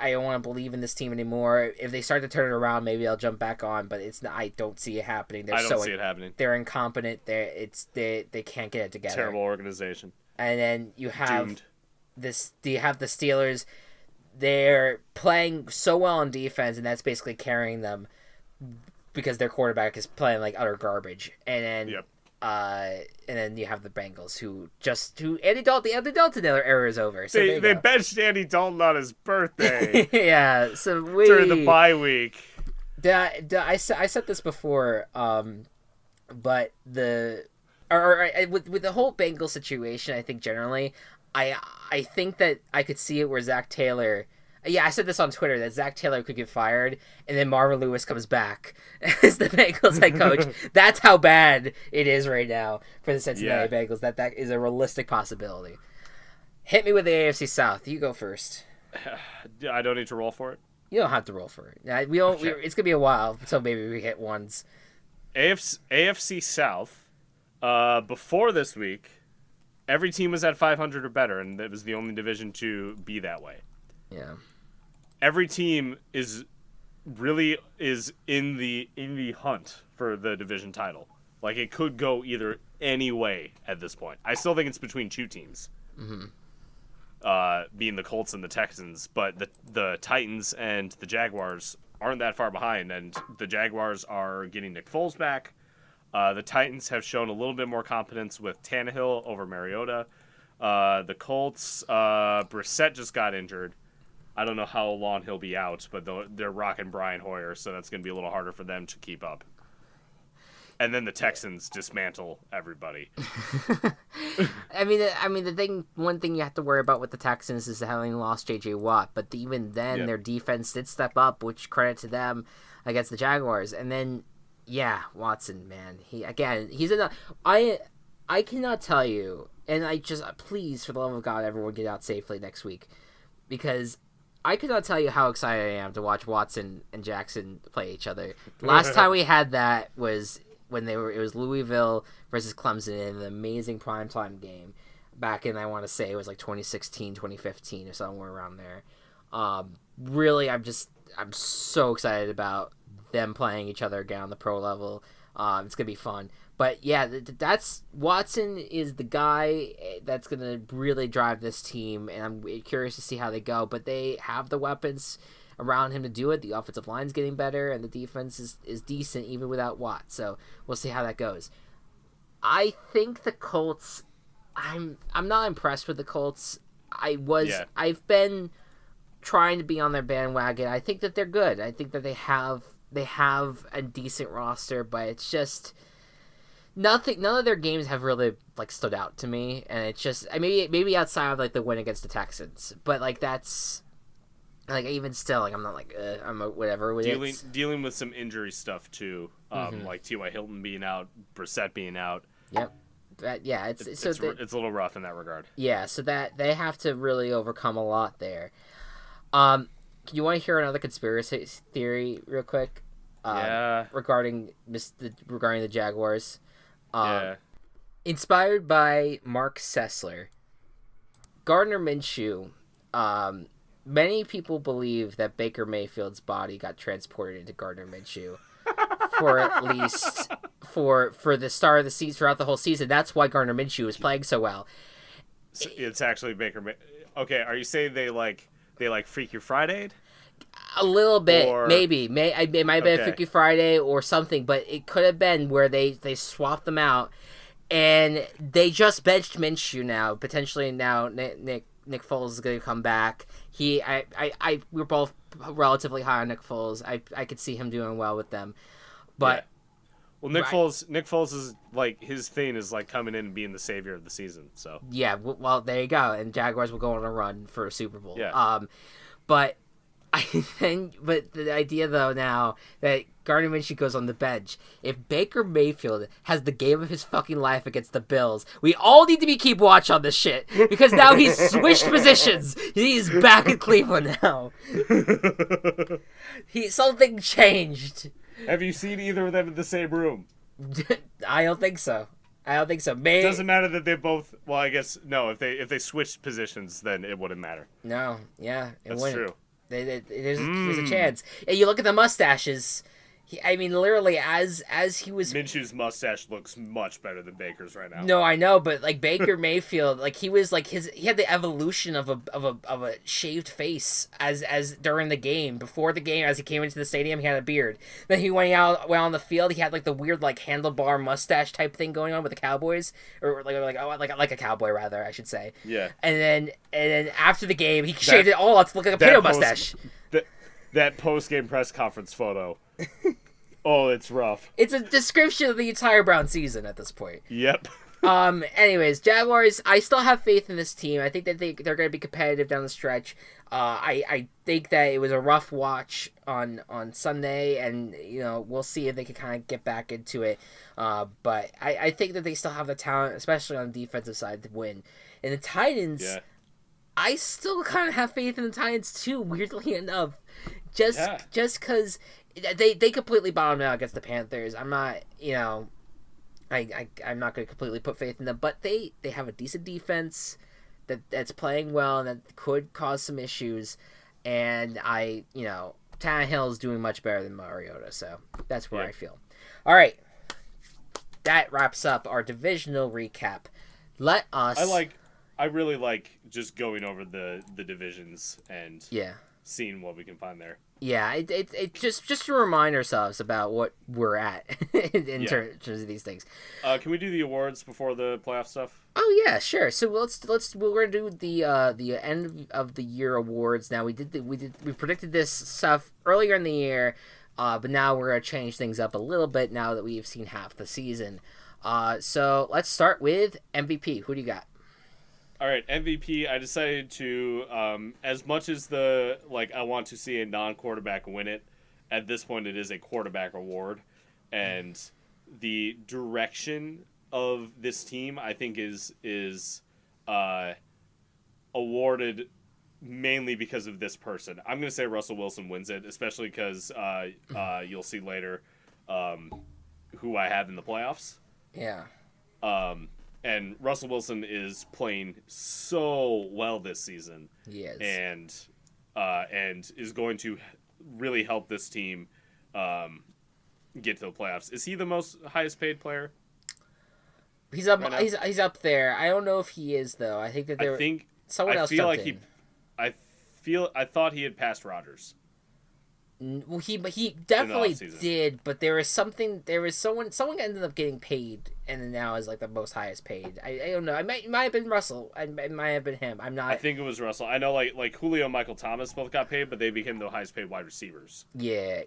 don't want to believe in this team anymore. If they start to turn it around, maybe I'll jump back on. But I don't see it happening. I don't see it happening. They're incompetent. They can't get it together. Terrible organization. And then you have Doomed. You have the Steelers. They're playing so well on defense, and that's basically carrying them because their quarterback is playing like utter garbage. And then, and then you have the Bengals, who Andy Dalton era is over. So they benched Andy Dalton on his birthday. Yeah, so during the bye week. I said this before, but with the whole Bengals situation, I think generally. I think that I could see it where Zach Taylor... Yeah, I said this on Twitter, that Zach Taylor could get fired, and then Marvin Lewis comes back as the Bengals head coach. That's how bad it is right now for the Cincinnati Bengals. That is a realistic possibility. Hit me with the AFC South. You go first. I don't need to roll for it? You don't have to roll for it. It's going to be a while until maybe we hit ones. AFC South, before this week... Every team was at 500 or better, and it was the only division to be that way. Yeah. Every team is in the hunt for the division title. Like, it could go either any way at this point. I still think it's between two teams. Mm-hmm. Being the Colts and the Texans, but the Titans and the Jaguars aren't that far behind, and the Jaguars are getting Nick Foles back. The Titans have shown a little bit more competence with Tannehill over Mariota. The Colts, Brissett just got injured. I don't know how long he'll be out, but they're rocking Brian Hoyer, so that's going to be a little harder for them to keep up. And then the Texans dismantle everybody. One thing you have to worry about with the Texans is having lost J.J. Watt, but even then, their defense did step up, which credit to them against the Jaguars. And then, yeah, Watson, man, he's enough. I cannot tell you, and please, for the love of God, everyone get out safely next week, because I could not tell you how excited I am to watch Watson and Jackson play each other. Last time we had that was when it was Louisville versus Clemson in an amazing primetime game back in, I want to say it was like 2016, 2015 or somewhere around there. Really, I'm so excited about them playing each other again on the pro level. It's gonna be fun. But yeah, that's Watson is the guy that's gonna really drive this team, and I'm curious to see how they go. But they have the weapons around him to do it. The offensive line's getting better, and the defense is decent even without Watt. So we'll see how that goes. I think the Colts. I'm not impressed with the Colts. I've been trying to be on their bandwagon. I think that they're good. I think that they have a decent roster, but it's just nothing. None of their games have really stood out to me, and it's just maybe outside of the win against the Texans, but that's even still I'm not I'm whatever with dealing with some injury stuff too, like T.Y. Hilton being out, Brissett being out. Yep. It's a little rough in that regard. Yeah, so that they have to really overcome a lot there. You want to hear another conspiracy theory real quick? Regarding the Jaguars. Inspired by Mark Sessler, Gardner Minshew. Many people believe that Baker Mayfield's body got transported into Gardner Minshew for at least for the start of the season, throughout the whole season. That's why Gardner Minshew is playing so well. So it's actually Okay, are you saying they Freaky Friday'd? A little bit, Or... maybe. It might have been a Freaky Friday or something, but it could have been where they swapped them out, and they just benched Minshew now. Potentially now Nick Foles is going to come back. We're both relatively high on Nick Foles. I could see him doing well with them, but. Yeah. Well, Nick Foles is his thing is coming in and being the savior of the season. So yeah, well there you go, and Jaguars will go on a run for a Super Bowl. Yeah. But the idea though now that Gardner Minshew goes on the bench, if Baker Mayfield has the game of his fucking life against the Bills, we all need to keep watch on this shit because now he's switched positions. He's back in Cleveland now. Something changed. Have you seen either of them in the same room? I don't think so. It doesn't matter that they both. Well, I guess no. If they switched positions, then it wouldn't matter. No, yeah, that's true. There's a chance. And you look at the mustaches. Literally, as he was... Minshew's mustache looks much better than Baker's right now. No, I know, but Baker Mayfield, he was he had the evolution of a shaved face as during the game. Before the game, as he came into the stadium, he had a beard. Then he went on the field, he had the weird handlebar mustache type thing going on with the Cowboys, or like a cowboy rather, I should say. Yeah. And then after the game, he shaved it all up to look like a pedo mustache. That post-game press conference photo. Oh, it's rough. It's a description of the entire Brown season at this point. Yep. Anyways, Jaguars, I still have faith in this team. I think that they're going to be competitive down the stretch. I think that it was a rough watch on Sunday, and we'll see if they can kind of get back into it. But I think that they still have the talent, especially on the defensive side, to win. And the Titans, yeah. I still kind of have faith in the Titans too. Weirdly enough, just because they completely bottomed out against the Panthers. I'm not, I'm not going to completely put faith in them, but they have a decent defense that's playing well and that could cause some issues. And Tannehill is doing much better than Mariota, so that's where I feel. All right, that wraps up our divisional recap. Let us. I really like just going over the divisions and seeing what we can find there. Yeah, it just to remind ourselves about what we're at in terms of these things. Can we do the awards before the playoff stuff? Oh yeah, sure. So we're gonna do the end of the year awards. Now we predicted this stuff earlier in the year, but now we're gonna change things up a little bit now that we've seen half the season. So let's start with MVP. Who do you got? All right, MVP, I decided to, as much as I want to see a non-quarterback win it, at this point it is a quarterback award. And the direction of this team, I think, is awarded mainly because of this person. I'm going to say Russell Wilson wins it, especially because you'll see later who I have in the playoffs. Yeah. And Russell Wilson is playing so well this season. He is. And is going to really help this team get to the playoffs. Is he the highest paid player? He's up. Right he's up there. I don't know if he is though. I think that someone else jumped in. I thought he had passed Rodgers. Well, he definitely did, but there was someone ended up getting paid, and then now is the most highest paid. I don't know. It might have been Russell. It might have been him. I'm not. I think it was Russell. I know like Julio and Michael Thomas both got paid, but they became the highest paid wide receivers. Yeah.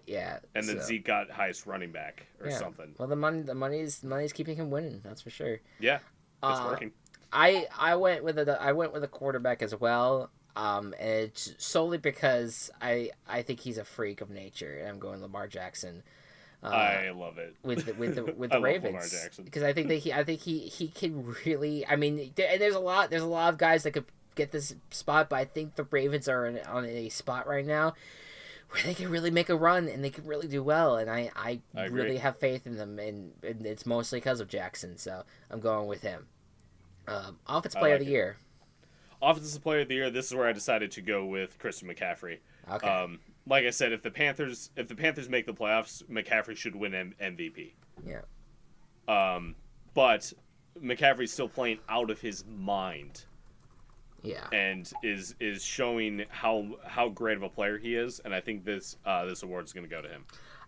And then Zeke got highest running back or something. Well, the money's keeping him winning. That's for sure. Yeah, it's working. I went with a quarterback as well. And it's solely because I think he's a freak of nature, and I'm going Lamar Jackson. I love it with the Ravens because I think he can really. I mean, and there's a lot of guys that could get this spot, but I think the Ravens are on a spot right now where they can really make a run and they can really do well, and I really have faith in them, and it's mostly because of Jackson, so I'm going with him. Offensive Player of the Year. Offensive Player of the Year, this is where I decided to go with Christian McCaffrey. Okay. Like I said, if the Panthers make the playoffs, McCaffrey should win MVP. Yeah. But McCaffrey's still playing out of his mind Yeah. and is showing how great of a player he is, and I think this award is going to go to him.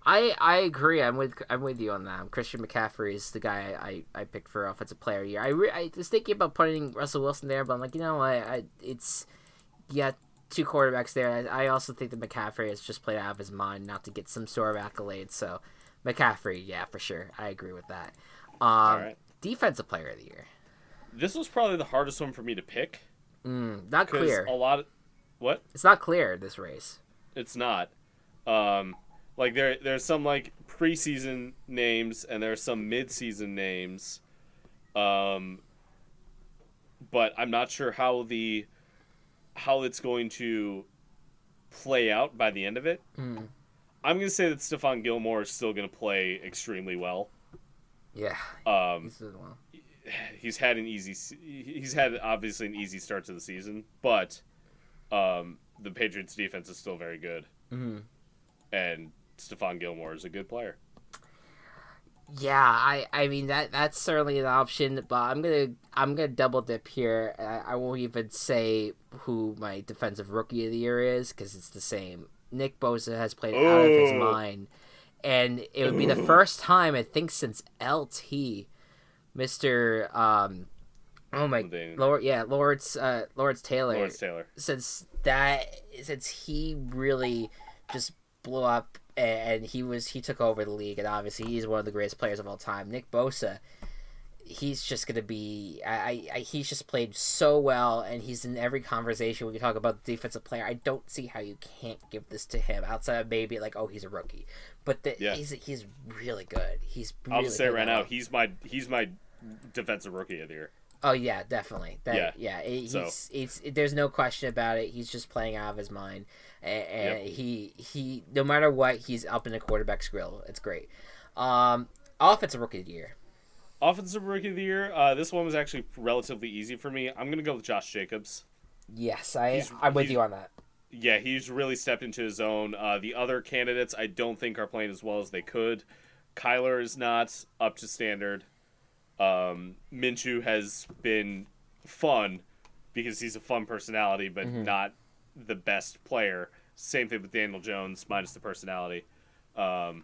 I agree. I'm with you on that. Christian McCaffrey is the guy I picked for offensive player of the year. I was thinking about putting Russell Wilson there, but I'm like, it's two quarterbacks there. I also think that McCaffrey has just played out of his mind not to get some sort of accolade. So McCaffrey, yeah, for sure. I agree with that. All right. Defensive player of the year. This was probably the hardest one for me to pick. Not clear. What? It's not clear, this race. It's not. Like there's some like preseason names and there's some midseason names, but I'm not sure how it's going to play out by the end of it. I'm gonna say that Stephon Gilmore is still gonna play extremely well. Yeah. He's had obviously an easy start to the season, but the Patriots defense is still very good. And Stephon Gilmore is a good player. Yeah, I mean that's certainly an option, but I'm gonna double dip here. I won't even say who my defensive rookie of the year is because it's the same. Nick Bosa has played out of his mind, and it would be the first time I think since LT, Mr. Lawrence Taylor. Since he really just blew up. And he took over the league, and obviously he's one of the greatest players of all time. Nick Bosa, he's just gonna be. He's just played so well, and he's in every conversation when you talk about the defensive player. I don't see how you can't give this to him outside of maybe like, oh, he's a rookie, but he's really good. I'll just say it right now, he's my defensive rookie of the year. Oh yeah, definitely. There's no question about it. He's just playing out of his mind, and he no matter what, he's up in the quarterback's grill. It's great. Offensive rookie of the year. Offensive rookie of the year. This one was actually relatively easy for me. I'm gonna go with Josh Jacobs. Yes, I'm with you on that. Yeah, he's really stepped into his own. The other candidates I don't think are playing as well as they could. Kyler is not up to standard. Minshew has been fun because he's a fun personality, but not the best player. Same thing with Daniel Jones, minus the personality. That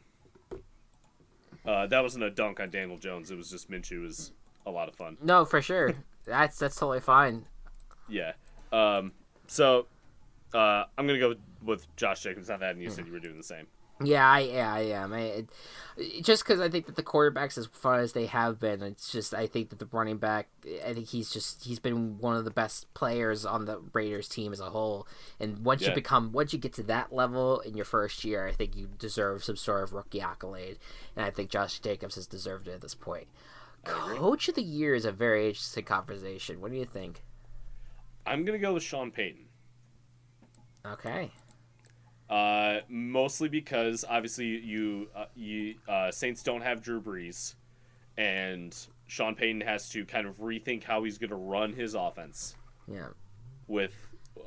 wasn't a dunk on Daniel Jones. It was just Minshew was a lot of fun. No, for sure. That's totally fine. Yeah. So I'm gonna go with Josh Jacobs. Not that, and you said you were doing the same. Yeah, I am. Just because I think that the quarterbacks, as fun as they have been, it's just I think that the running back, I think he's been one of the best players on the Raiders team as a whole. And once you get to that level in your first year, I think you deserve some sort of rookie accolade. And I think Josh Jacobs has deserved it at this point. Coach of the year is a very interesting conversation. What do you think? I'm gonna go with Sean Payton. Okay. Mostly because obviously you Saints don't have Drew Brees, and Sean Payton has to kind of rethink how he's going to run his offense. Yeah. With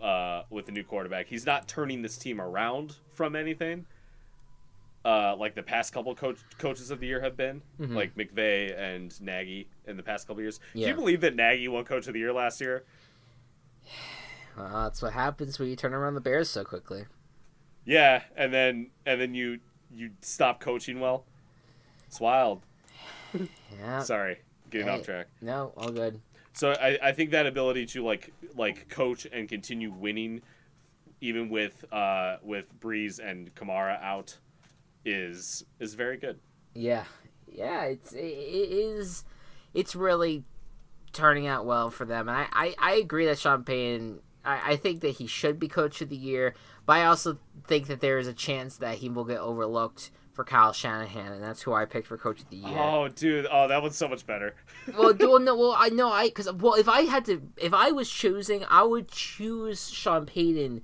the new quarterback, he's not turning this team around from anything. Like the past couple coaches of the year have been, like McVay and Nagy in the past couple years. Yeah. Can you believe that Nagy won Coach of the Year last year? Well, that's what happens when you turn around the Bears so quickly. Yeah, and then you stop coaching well. It's wild. Yeah. Sorry, getting off track. No, all good. So I think that ability to like coach and continue winning, even with Breeze and Kamara out, is very good. Yeah, it's really turning out well for them, and I agree that Sean Payton. I think that he should be Coach of the Year, but I also think that there is a chance that he will get overlooked for Kyle Shanahan, and that's who I picked for Coach of the Year. Oh, dude! Oh, that one's so much better. If I was choosing, I would choose Sean Payton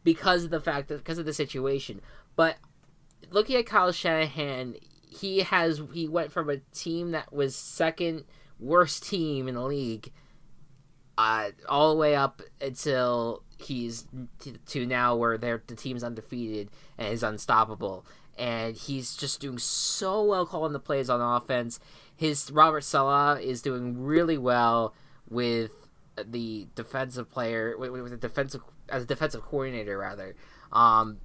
because of the situation. But looking at Kyle Shanahan, he went from a team that was second worst team in the league, all the way up until he's to now where the team's undefeated and is unstoppable. And he's just doing so well calling the plays on offense. His Robert Saleh is doing really well with the defensive player with the defensive as a defensive coordinator rather. And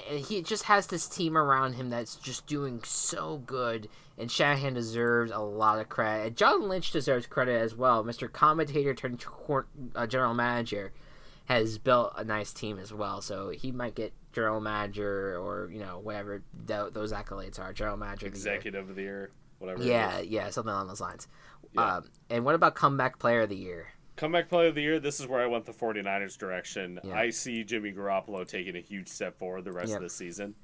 he just has this team around him that's just doing so good, and Shanahan deserves a lot of credit. And John Lynch deserves credit as well. Mr. Commentator turned general manager has built a nice team as well, so he might get general manager or whatever those accolades are. General manager, executive of the year, whatever. Yeah, something along those lines. Yeah. And what about comeback player of the year? Comeback player of the year, this is where I went the 49ers direction. Yeah. I see Jimmy Garoppolo taking a huge step forward the rest of the season.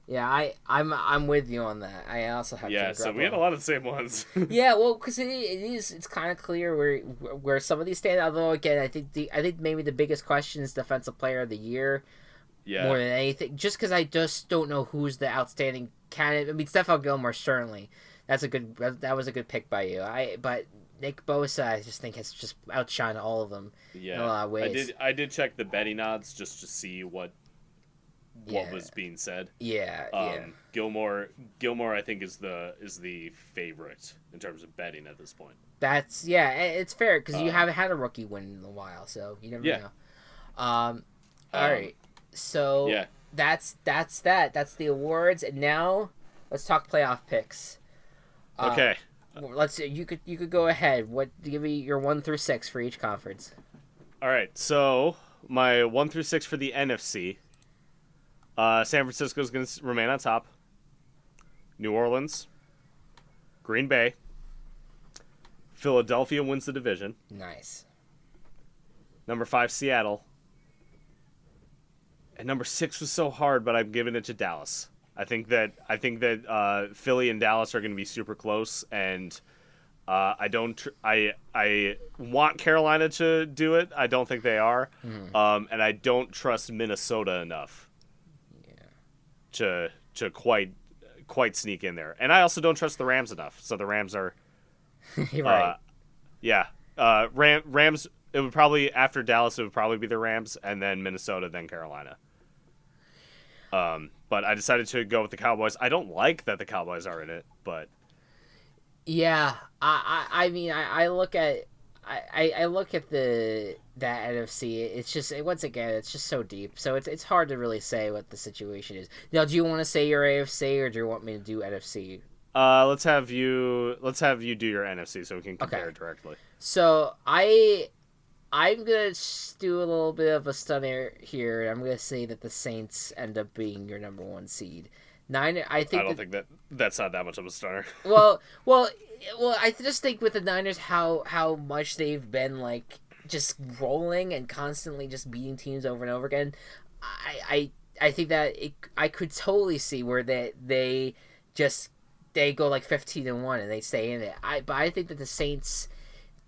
Yeah, I'm with you on that. I also have Jimmy so Garoppolo. We had a lot of the same ones. Yeah, well, because it's kind of clear where some of these stand. Although again, I think maybe the biggest question is defensive player of the year. Yeah. More than anything, just because I just don't know who's the outstanding candidate. I mean, Stephon Gilmore certainly. That was a good pick by you. But Nick Bosa, I just think has just outshined all of them in a lot of ways. I did check the betting odds just to see what was being said. Yeah. Gilmore I think is the favorite in terms of betting at this point. It's fair because you haven't had a rookie win in a while, so you never know. All right. So that's that. That's the awards, and now let's talk playoff picks. Okay. You could go ahead. Give me your 1 through 6 for each conference. All right. So my 1 through 6 for the NFC. San Francisco is going to remain on top. New Orleans, Green Bay, Philadelphia wins the division. Nice. Number 5, Seattle. And number 6 was so hard, but I'm giving it to Dallas. I think that Philly and Dallas are going to be super close, and I want Carolina to do it. I don't think they are, and I don't trust Minnesota enough to quite sneak in there. And I also don't trust the Rams enough. So the Rams are, You're right. Rams. It would probably after Dallas, it would probably be the Rams, and then Minnesota, then Carolina. But I decided to go with the Cowboys. I don't like that the Cowboys are in it, but yeah, I mean, I look at that NFC. It's just once again, it's just so deep. So it's hard to really say what the situation is. Now, do you want to say your AFC or do you want me to do NFC? Let's have you do your NFC so we can compare it directly. So I'm going to do a little bit of a stunner here. I'm going to say that the Saints end up being your number 1 seed. I don't think that's not that much of a stunner. well, I just think with the Niners how much they've been like just rolling and constantly just beating teams over and over again. I think that I could totally see where they go like 15-1 and they stay in it. But I think that the Saints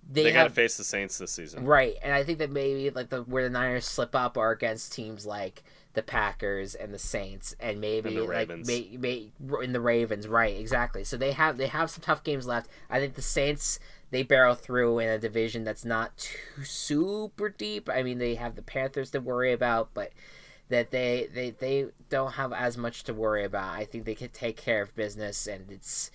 they got to face the Saints this season, right? And I think that maybe like where the Niners slip up are against teams like the Packers and the Saints, and maybe and the Ravens. In the Ravens, right? Exactly. So they have some tough games left. I think the Saints they barrel through in a division that's not too super deep. I mean, they have the Panthers to worry about, but that they don't have as much to worry about. I think they can take care of business, and it's.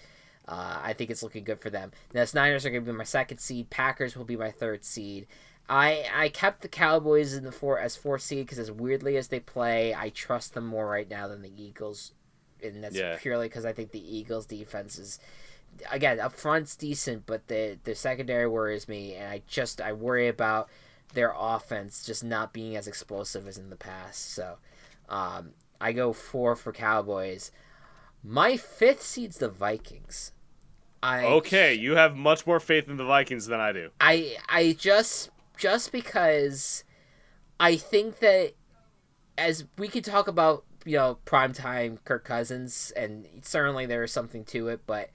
I think it's looking good for them. Now, the Niners are going to be my 2nd seed. Packers will be my 3rd seed. I kept the Cowboys in the 4th seed because as weirdly as they play, I trust them more right now than the Eagles, and that's purely because I think the Eagles' defense is, again, up front's decent, but the secondary worries me, and I worry about their offense just not being as explosive as in the past. So, I go 4 for Cowboys. My 5th seed's the Vikings. Okay, you have much more faith in the Vikings than I do. I just because I think that as we could talk about, primetime Kirk Cousins, and certainly there is something to it, but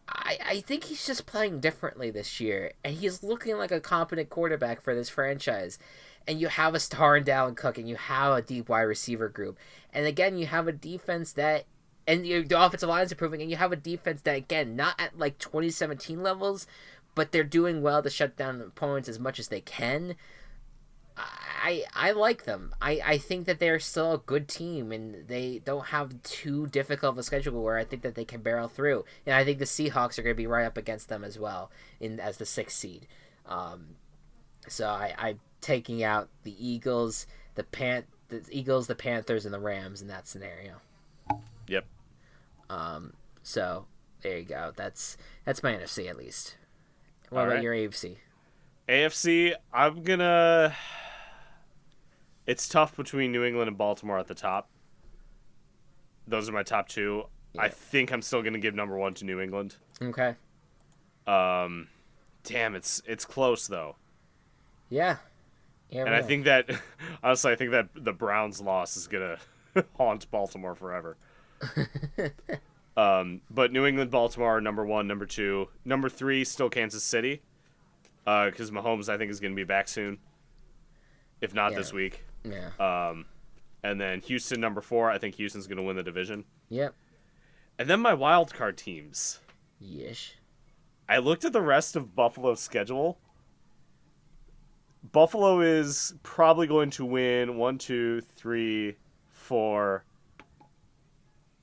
I think he's just playing differently this year, and he's looking like a competent quarterback for this franchise. And you have a star in Dalvin Cook, and you have a deep wide receiver group. And again, you have a defense that... And the offensive line is improving, and you have a defense that, again, not at like 2017 levels, but they're doing well to shut down opponents as much as they can. I like them. I think that they're still a good team, and they don't have too difficult of a schedule where I think that they can barrel through. And I think the Seahawks are going to be right up against them as well as the 6th seed. So I'm taking out the Eagles, the Panthers, and the Rams in that scenario. Yep. So there you go. That's my NFC at least. What about your AFC? AFC, I'm gonna. It's tough between New England and Baltimore at the top. Those are my top two. Yeah. I think I'm still gonna give number one to New England. Okay. Damn, it's close though. Yeah. And I think that, honestly, the Browns' loss is gonna haunt Baltimore forever. But New England, Baltimore are number one, number two, number three, still Kansas City. Because Mahomes, I think, is gonna be back soon, if not this week. Yeah. And then Houston, number four. I think Houston's gonna win the division. Yep. And then my wild card teams. Yes. I looked at the rest of Buffalo's schedule. Buffalo is probably going to win 1, 2, 3, 4,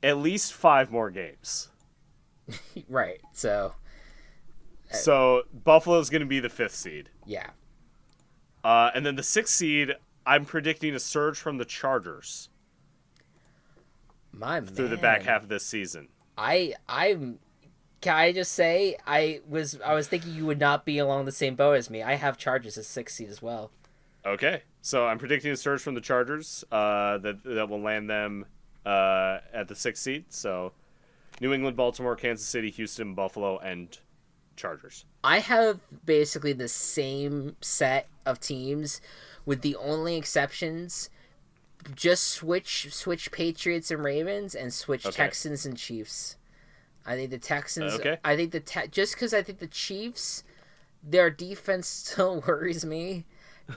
at least 5 more games. Right. So Buffalo's going to be the 5th seed. Yeah. And then the 6th seed, I'm predicting a surge from the Chargers. Through the back half of this season. Can I just say I was thinking you would not be along the same boat as me. I have Chargers as 6th seed as well. Okay, so I'm predicting a surge from the Chargers that will land them at the 6th seed. So New England, Baltimore, Kansas City, Houston, Buffalo, and Chargers. I have basically the same set of teams, with the only exceptions. Just switch Patriots and Ravens, and switch Texans and Chiefs. I think the Texans. Okay. I think just because I think the Chiefs, their defense still worries me,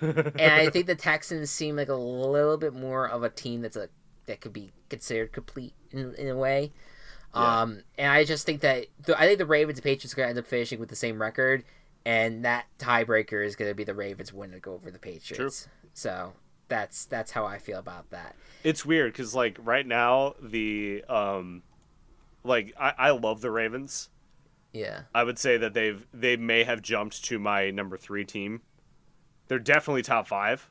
and I think the Texans seem like a little bit more of a team that could be considered complete in a way. Yeah. And I just think that I think the Ravens and Patriots are going to end up finishing with the same record, and that tiebreaker is going to be the Ravens win to go over the Patriots. True. So that's how I feel about that. It's weird because like right now the I love the Ravens. Yeah. I would say that they may have jumped to my number 3 team. They're definitely top 5,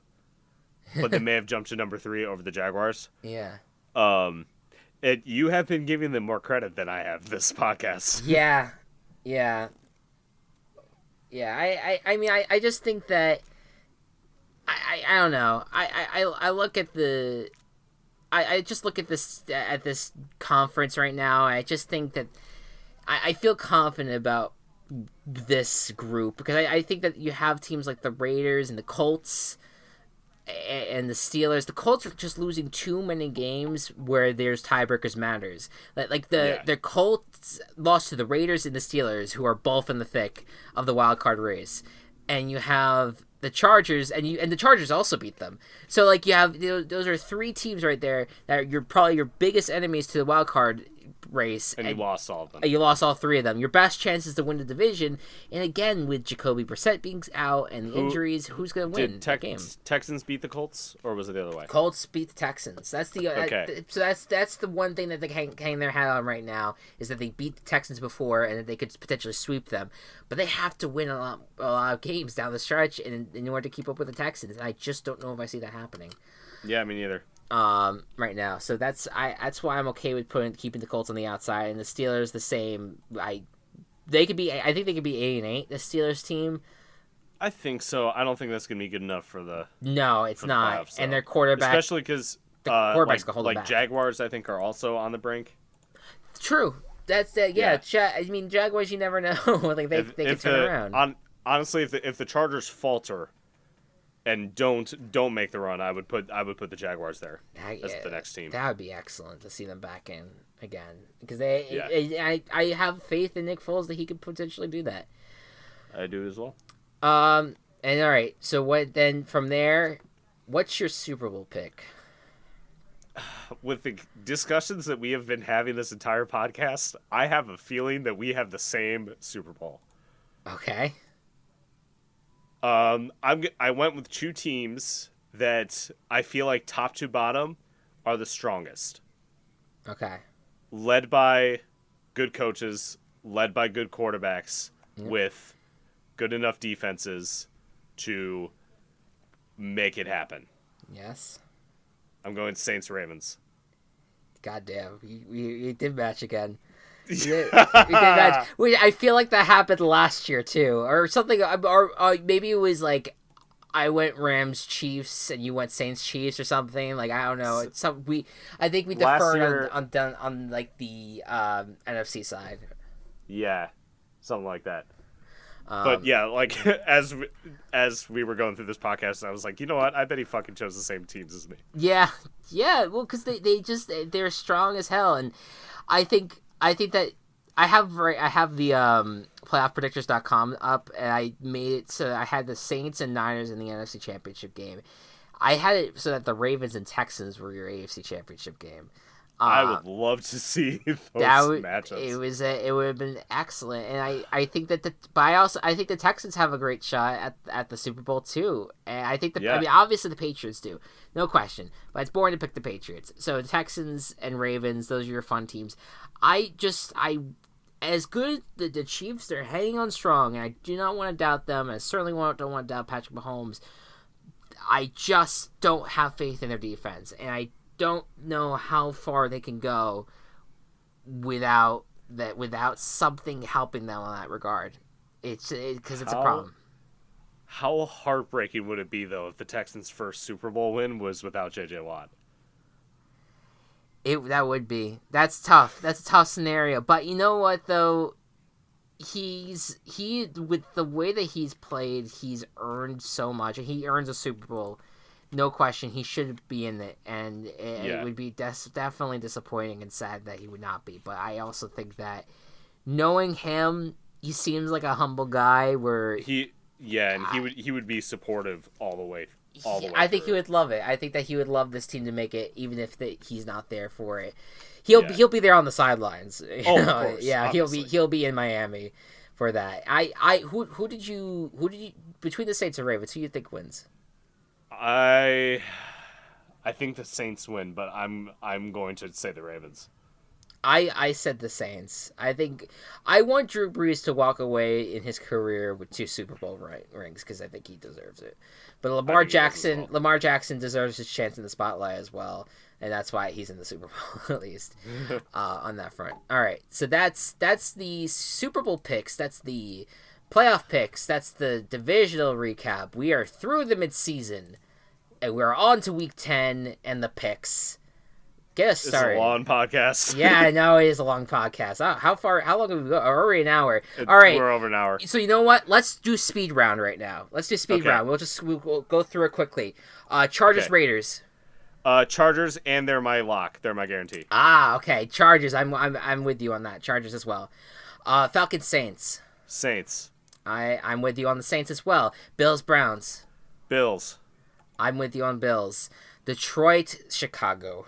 but they may have jumped to number 3 over the Jaguars. Yeah. You have been giving them more credit than I have this podcast. Yeah. Yeah. Yeah. I mean, I just think that I don't know. I look at the. I just look at this conference right now. I just think that I feel confident about this group because I think that you have teams like the Raiders and the Colts and the Steelers. The Colts are just losing too many games where there's tiebreakers matters. The Colts lost to the Raiders and the Steelers, who are both in the thick of the wild card race, and you have the Chargers, and the Chargers also beat them. So like you have those are 3 teams right there that you're probably your biggest enemies to the wild card race, and you lost all of them. You lost all 3 of them. Your best chance is to win the division, and again with Jacoby Brissett being out and the injuries, who's going to win the game? Texans beat the Colts, or was it the other way? Colts beat the Texans. That's the so that's the one thing that they hang their hat on right now is that they beat the Texans before and that they could potentially sweep them, but they have to win a lot of games down the stretch in order to keep up with the Texans, and I just don't know if I see that happening. Yeah, me neither. Right now, so that's why I'm okay with keeping the Colts on the outside, and the Steelers the same. I think they could be 8-8. The Steelers team. I think so. I don't think that's gonna be good enough for the. No, it's not. Playoffs, so. And their quarterback, especially because quarterback's gonna hold them back. Jaguars, I think, are also on the brink. True. That's that. Yeah. I mean, Jaguars, you never know. Like they can turn around. Honestly, if the Chargers falter and don't make the run, I would put the Jaguars there as the next team. That would be excellent to see them back in again because I have faith in Nick Foles that he could potentially do that. I do as well. And all right, so what then from there? What's your Super Bowl pick? With the discussions that we have been having this entire podcast, I have a feeling that we have the same Super Bowl. Okay. I went with 2 teams that I feel like top to bottom are the strongest. Okay. Led by good coaches, led by good quarterbacks, with good enough defenses to make it happen. Yes. I'm going Saints-Ravens. Goddamn, we did match again. We did match. I feel like that happened last year too, or something. Or maybe it was like I went Rams Chiefs and you went Saints Chiefs or something. Like I don't know. It's I think we deferred on like the NFC side. Yeah, something like that. But yeah, like as we were going through this podcast, I was like, you know what? I bet he fucking chose the same teams as me. Yeah. Well, because they're strong as hell, and I think that I have the playoffpredictors.com up, and I made it so I had the Saints and Niners in the NFC Championship game. I had it so that the Ravens and Texans were your AFC Championship game. I would love to see those matchups. It would have been excellent, and I think that I think the Texans have a great shot at the Super Bowl too, and I think I mean obviously the Patriots do, no question, but it's boring to pick the Patriots. So the Texans and Ravens, those are your fun teams. As good as the Chiefs, they're hanging on strong, and I do not want to doubt them. I certainly don't want to doubt Patrick Mahomes. I just don't have faith in their defense, and I don't know how far they can go without something helping them in that regard. It's a problem. How heartbreaking would it be though if the Texans' first Super Bowl win was without JJ Watt? That would be. That's tough. That's a tough scenario. But you know what though? He with the way that he's played, he's earned so much. He earns a Super Bowl. No question, he should be in it, and it would be definitely disappointing and sad that he would not be. But I also think that knowing him, he seems like a humble guy. He would be supportive all the way. I think he would love it. I think that he would love this team to make it, even if he's not there for it. He'll be there on the sidelines. Of course, yeah, obviously. he'll be in Miami for that. Who did you between the Saints and Ravens? Who do you think wins? I think the Saints win, but I'm going to say the Ravens. I said the Saints. I think I want Drew Brees to walk away in his career with 2 Super Bowl rings because I think he deserves it. But Lamar Jackson deserves his chance in the spotlight as well, and that's why he's in the Super Bowl at least on that front. All right, so that's the Super Bowl picks. That's the playoff picks. That's the divisional recap. We are through the midseason, and we're on to Week 10 and the picks. Get us started. It's a long podcast. Yeah, I know it is a long podcast. How long have we go? Already an hour. All right. We're over an hour. So you know what? Let's do speed round right now. Let's do speed round. We'll go through it quickly. Chargers, Raiders. Chargers, and they're my lock. They're my guarantee. Okay. Chargers. I'm with you on that. Chargers as well. Falcons, Saints. Saints. I'm with you on the Saints as well. Bills, Browns. Bills. I'm with you on Bills. Detroit, Chicago.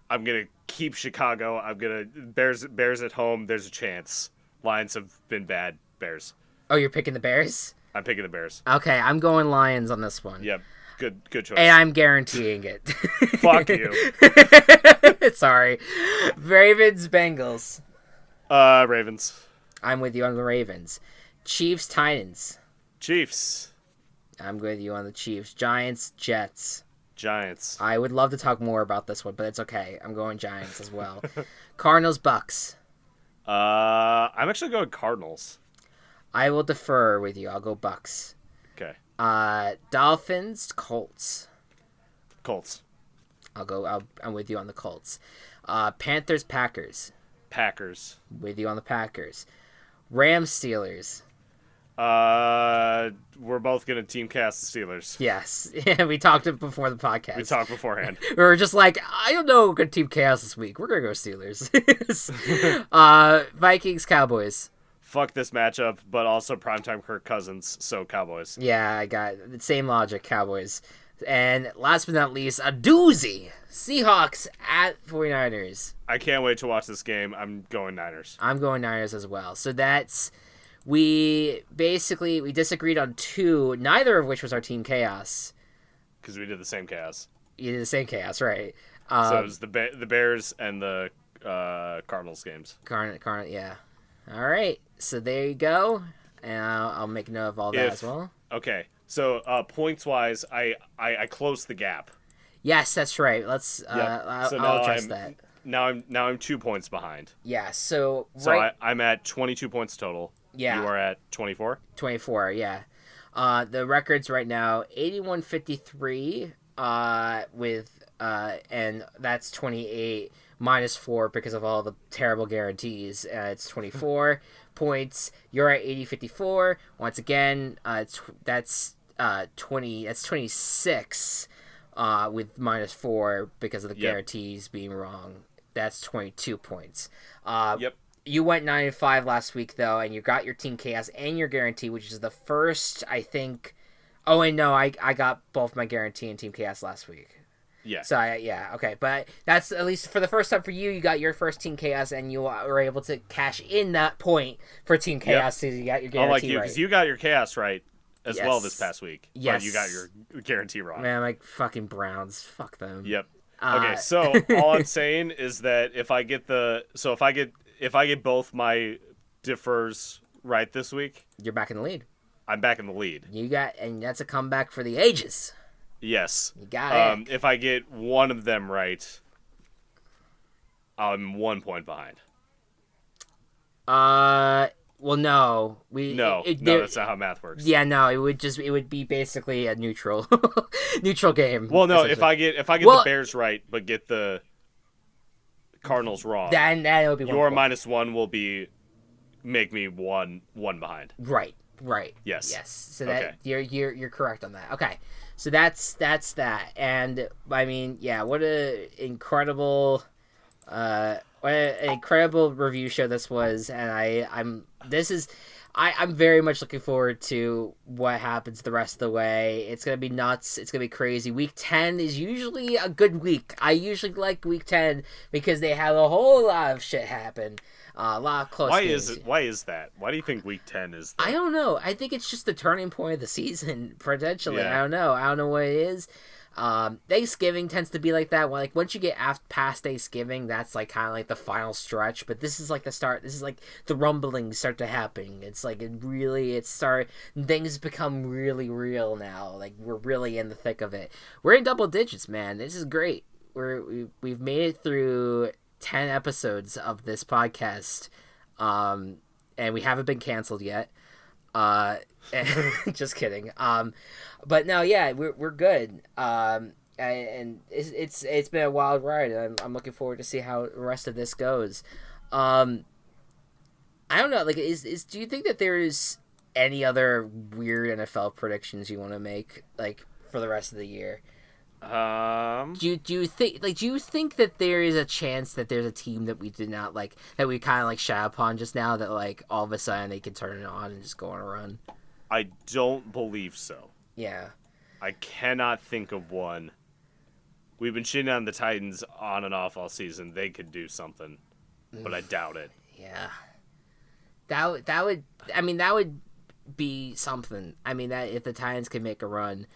I'm going to keep Chicago. I'm going to Bears at home. There's a chance. Lions have been bad. Bears. Oh, you're picking the Bears? I'm picking the Bears. Okay, I'm going Lions on this one. Yep. Good choice. And I'm guaranteeing it. Fuck you. Sorry. Ravens, Bengals. Ravens. I'm with you on the Ravens. Chiefs, Titans. Chiefs. I'm with you on the Chiefs. Giants, Jets. Giants. I would love to talk more about this one, but it's okay. I'm going Giants as well. Cardinals, Bucks. I'm actually going Cardinals. I will defer with you. I'll go Bucks. Okay. Dolphins, Colts. Colts. I'm with you on the Colts. Panthers, Packers. Packers. With you on the Packers. Rams, Steelers. We're both gonna team cast the Steelers. Yes. Yeah, we talked before the podcast. We talked beforehand. We were just like, I don't know, we're gonna team chaos this week. We're gonna go Steelers. Vikings, Cowboys. Fuck this matchup, but also primetime Kirk Cousins, so Cowboys. Yeah, I got the same logic, Cowboys. And last but not least, a doozy. Seahawks at 49ers. I can't wait to watch this game. I'm going Niners. I'm going Niners as well. So that's... We disagreed on 2, neither of which was our team chaos. Because we did the same chaos. You did the same chaos, right? So it was the Bears and the Cardinals games. Yeah. All right. So there you go. and I'll make note of all that as well. Okay, so points wise, I closed the gap. Yes, that's right. Let's. I'll address that. Now I'm 2 points behind. Yeah. So I'm at 22 points total. Yeah. You are at 24. 24. Yeah. The records right now 81-53. With and that's 28 minus 4 because of all the terrible guarantees. It's 24 points. You're at 80-54. Once again, that's 20. That's 26. With minus 4 because of the guarantees being wrong. That's 22 points. Yep. You went 9-5 last week though, and you got your team chaos and your guarantee, which is the first, I think. Oh, and no, I got both my guarantee and team chaos last week. Yeah. So okay, but that's at least for the first time for you. You got your first team chaos, and you were able to cash in that point for team chaos. So you got your guarantee unlike you, right. because you got your chaos right as well this past week. Yes. But you got your guarantee wrong. Man, like fucking Browns. Fuck them. Yep. Okay, so all I'm saying is that if I get both my differs right this week, you're back in the lead. I'm back in the lead. And that's a comeback for the ages. Yes. You got it. If I get one of them right, I'm 1 point behind. Well, no. That's not how math works. Yeah, no, it would be basically a neutral game. Well, no, if I get the Bears right but get the Cardinals wrong, then it would be your -1 will make me one behind. Right. Yes. So that you're correct on that. Okay. So that's that. And I mean, yeah, what an incredible review show this was, and I'm very much looking forward to what happens the rest of the way. It's gonna be nuts. It's gonna be crazy. Week 10 is usually a good week. I usually like week 10 because they have a whole lot of shit happen. A lot of close games. Why is that? Why do you think week 10 is? I don't know. I think it's just the turning point of the season potentially. Yeah. I don't know what it is. Thanksgiving tends to be like that. Like once you get past Thanksgiving, that's like kind of like the final stretch. But this is like the start. This is like the rumblings start to happen. It's like things become really real now. Like we're really in the thick of it. We're in double digits, man. This is great. We've made it through 10 episodes of this podcast, and we haven't been canceled yet. Just kidding. But no, yeah, we're good. And it's been a wild ride. I'm looking forward to see how the rest of this goes. I don't know. Like, do you think that there's any other weird NFL predictions you want to make, like for the rest of the year? Do you think that there is a chance that there's a team that we did not like, that we kind of like shat upon just now, that like all of a sudden they can turn it on and just go on a run? I don't believe so. Yeah. I cannot think of one. We've been shitting on the Titans on and off all season. They could do something, but I doubt it. Yeah. That would be something. I mean, that if the Titans could make a run.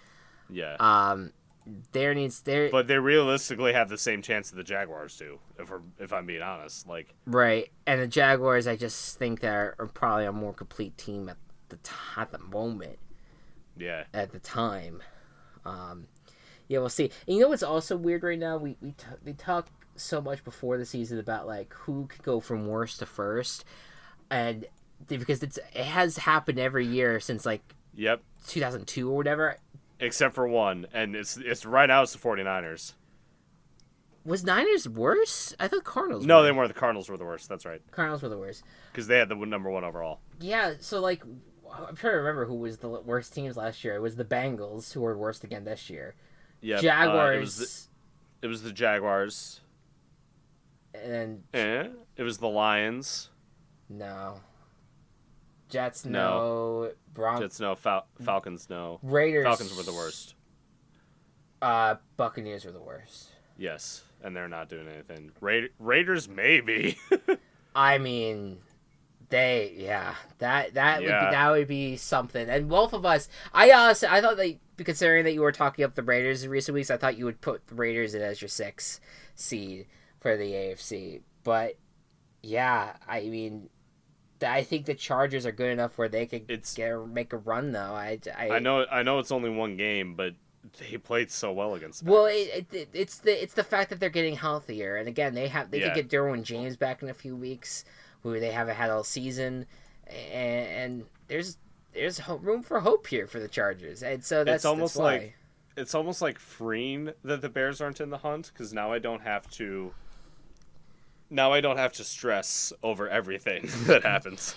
Yeah. But they realistically have the same chance that the Jaguars do, if I'm being honest. Like, right, and the Jaguars, I just think they're probably a more complete team at the moment. Yeah. At the time, yeah, we'll see. And you know what's also weird right now? They talk so much before the season about like who could go from worst to first, and because it has happened every year since like 2002 or whatever. Except for one, and it's right now it's the 49ers. Was Niners worse? I thought Cardinals No, they weren't. The Cardinals were the worst. That's right. Cardinals were the worst. Because they had the number 1 overall. Yeah, so like, I'm trying to remember who was the worst teams last year. It was the Bengals, who were worst again this year. Yeah. Jaguars. It was the Jaguars. And it was the Lions. No. Jets, no. Jets, no. Falcons, no. Raiders. Falcons were the worst. Buccaneers were the worst. Yes, and they're not doing anything. Raiders, maybe. I mean, that would be something. And both of us, I thought that, considering that you were talking up the Raiders in recent weeks, I thought you would put the Raiders in as your 6th seed for the AFC. But yeah, I mean, I think the Chargers are good enough where they could make a run, though. I know it's only one game, but they played so well against the Well, Packers. it's the fact that they're getting healthier, and again, they could get Derwin James back in a few weeks, who they haven't had all season, and there's room for hope here for the Chargers, and so that's almost why. It's almost like freeing that the Bears aren't in the hunt, because now I don't have to stress over everything that happens.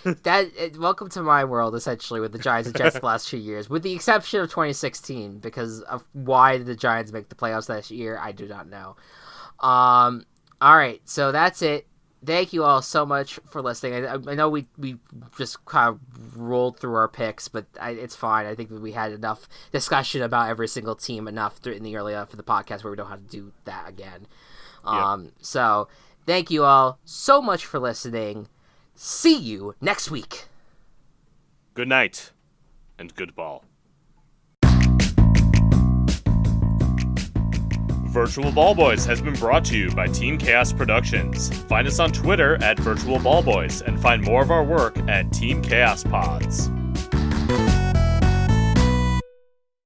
Welcome to my world, essentially, with the Giants and Jets the last 2 years, with the exception of 2016, because of why did the Giants make the playoffs that year, I do not know. All right, so that's it. Thank you all so much for listening. I know we just kind of rolled through our picks, but it's fine. I think that we had enough discussion about every single team enough in the early for the podcast where we don't have to do that again. So thank you all so much for listening. See you next week. Good night and good ball. Virtual Ball Boys has been brought to you by Team Chaos Productions. Find us on Twitter at Virtual Ball Boys and find more of our work at Team Chaos Pods.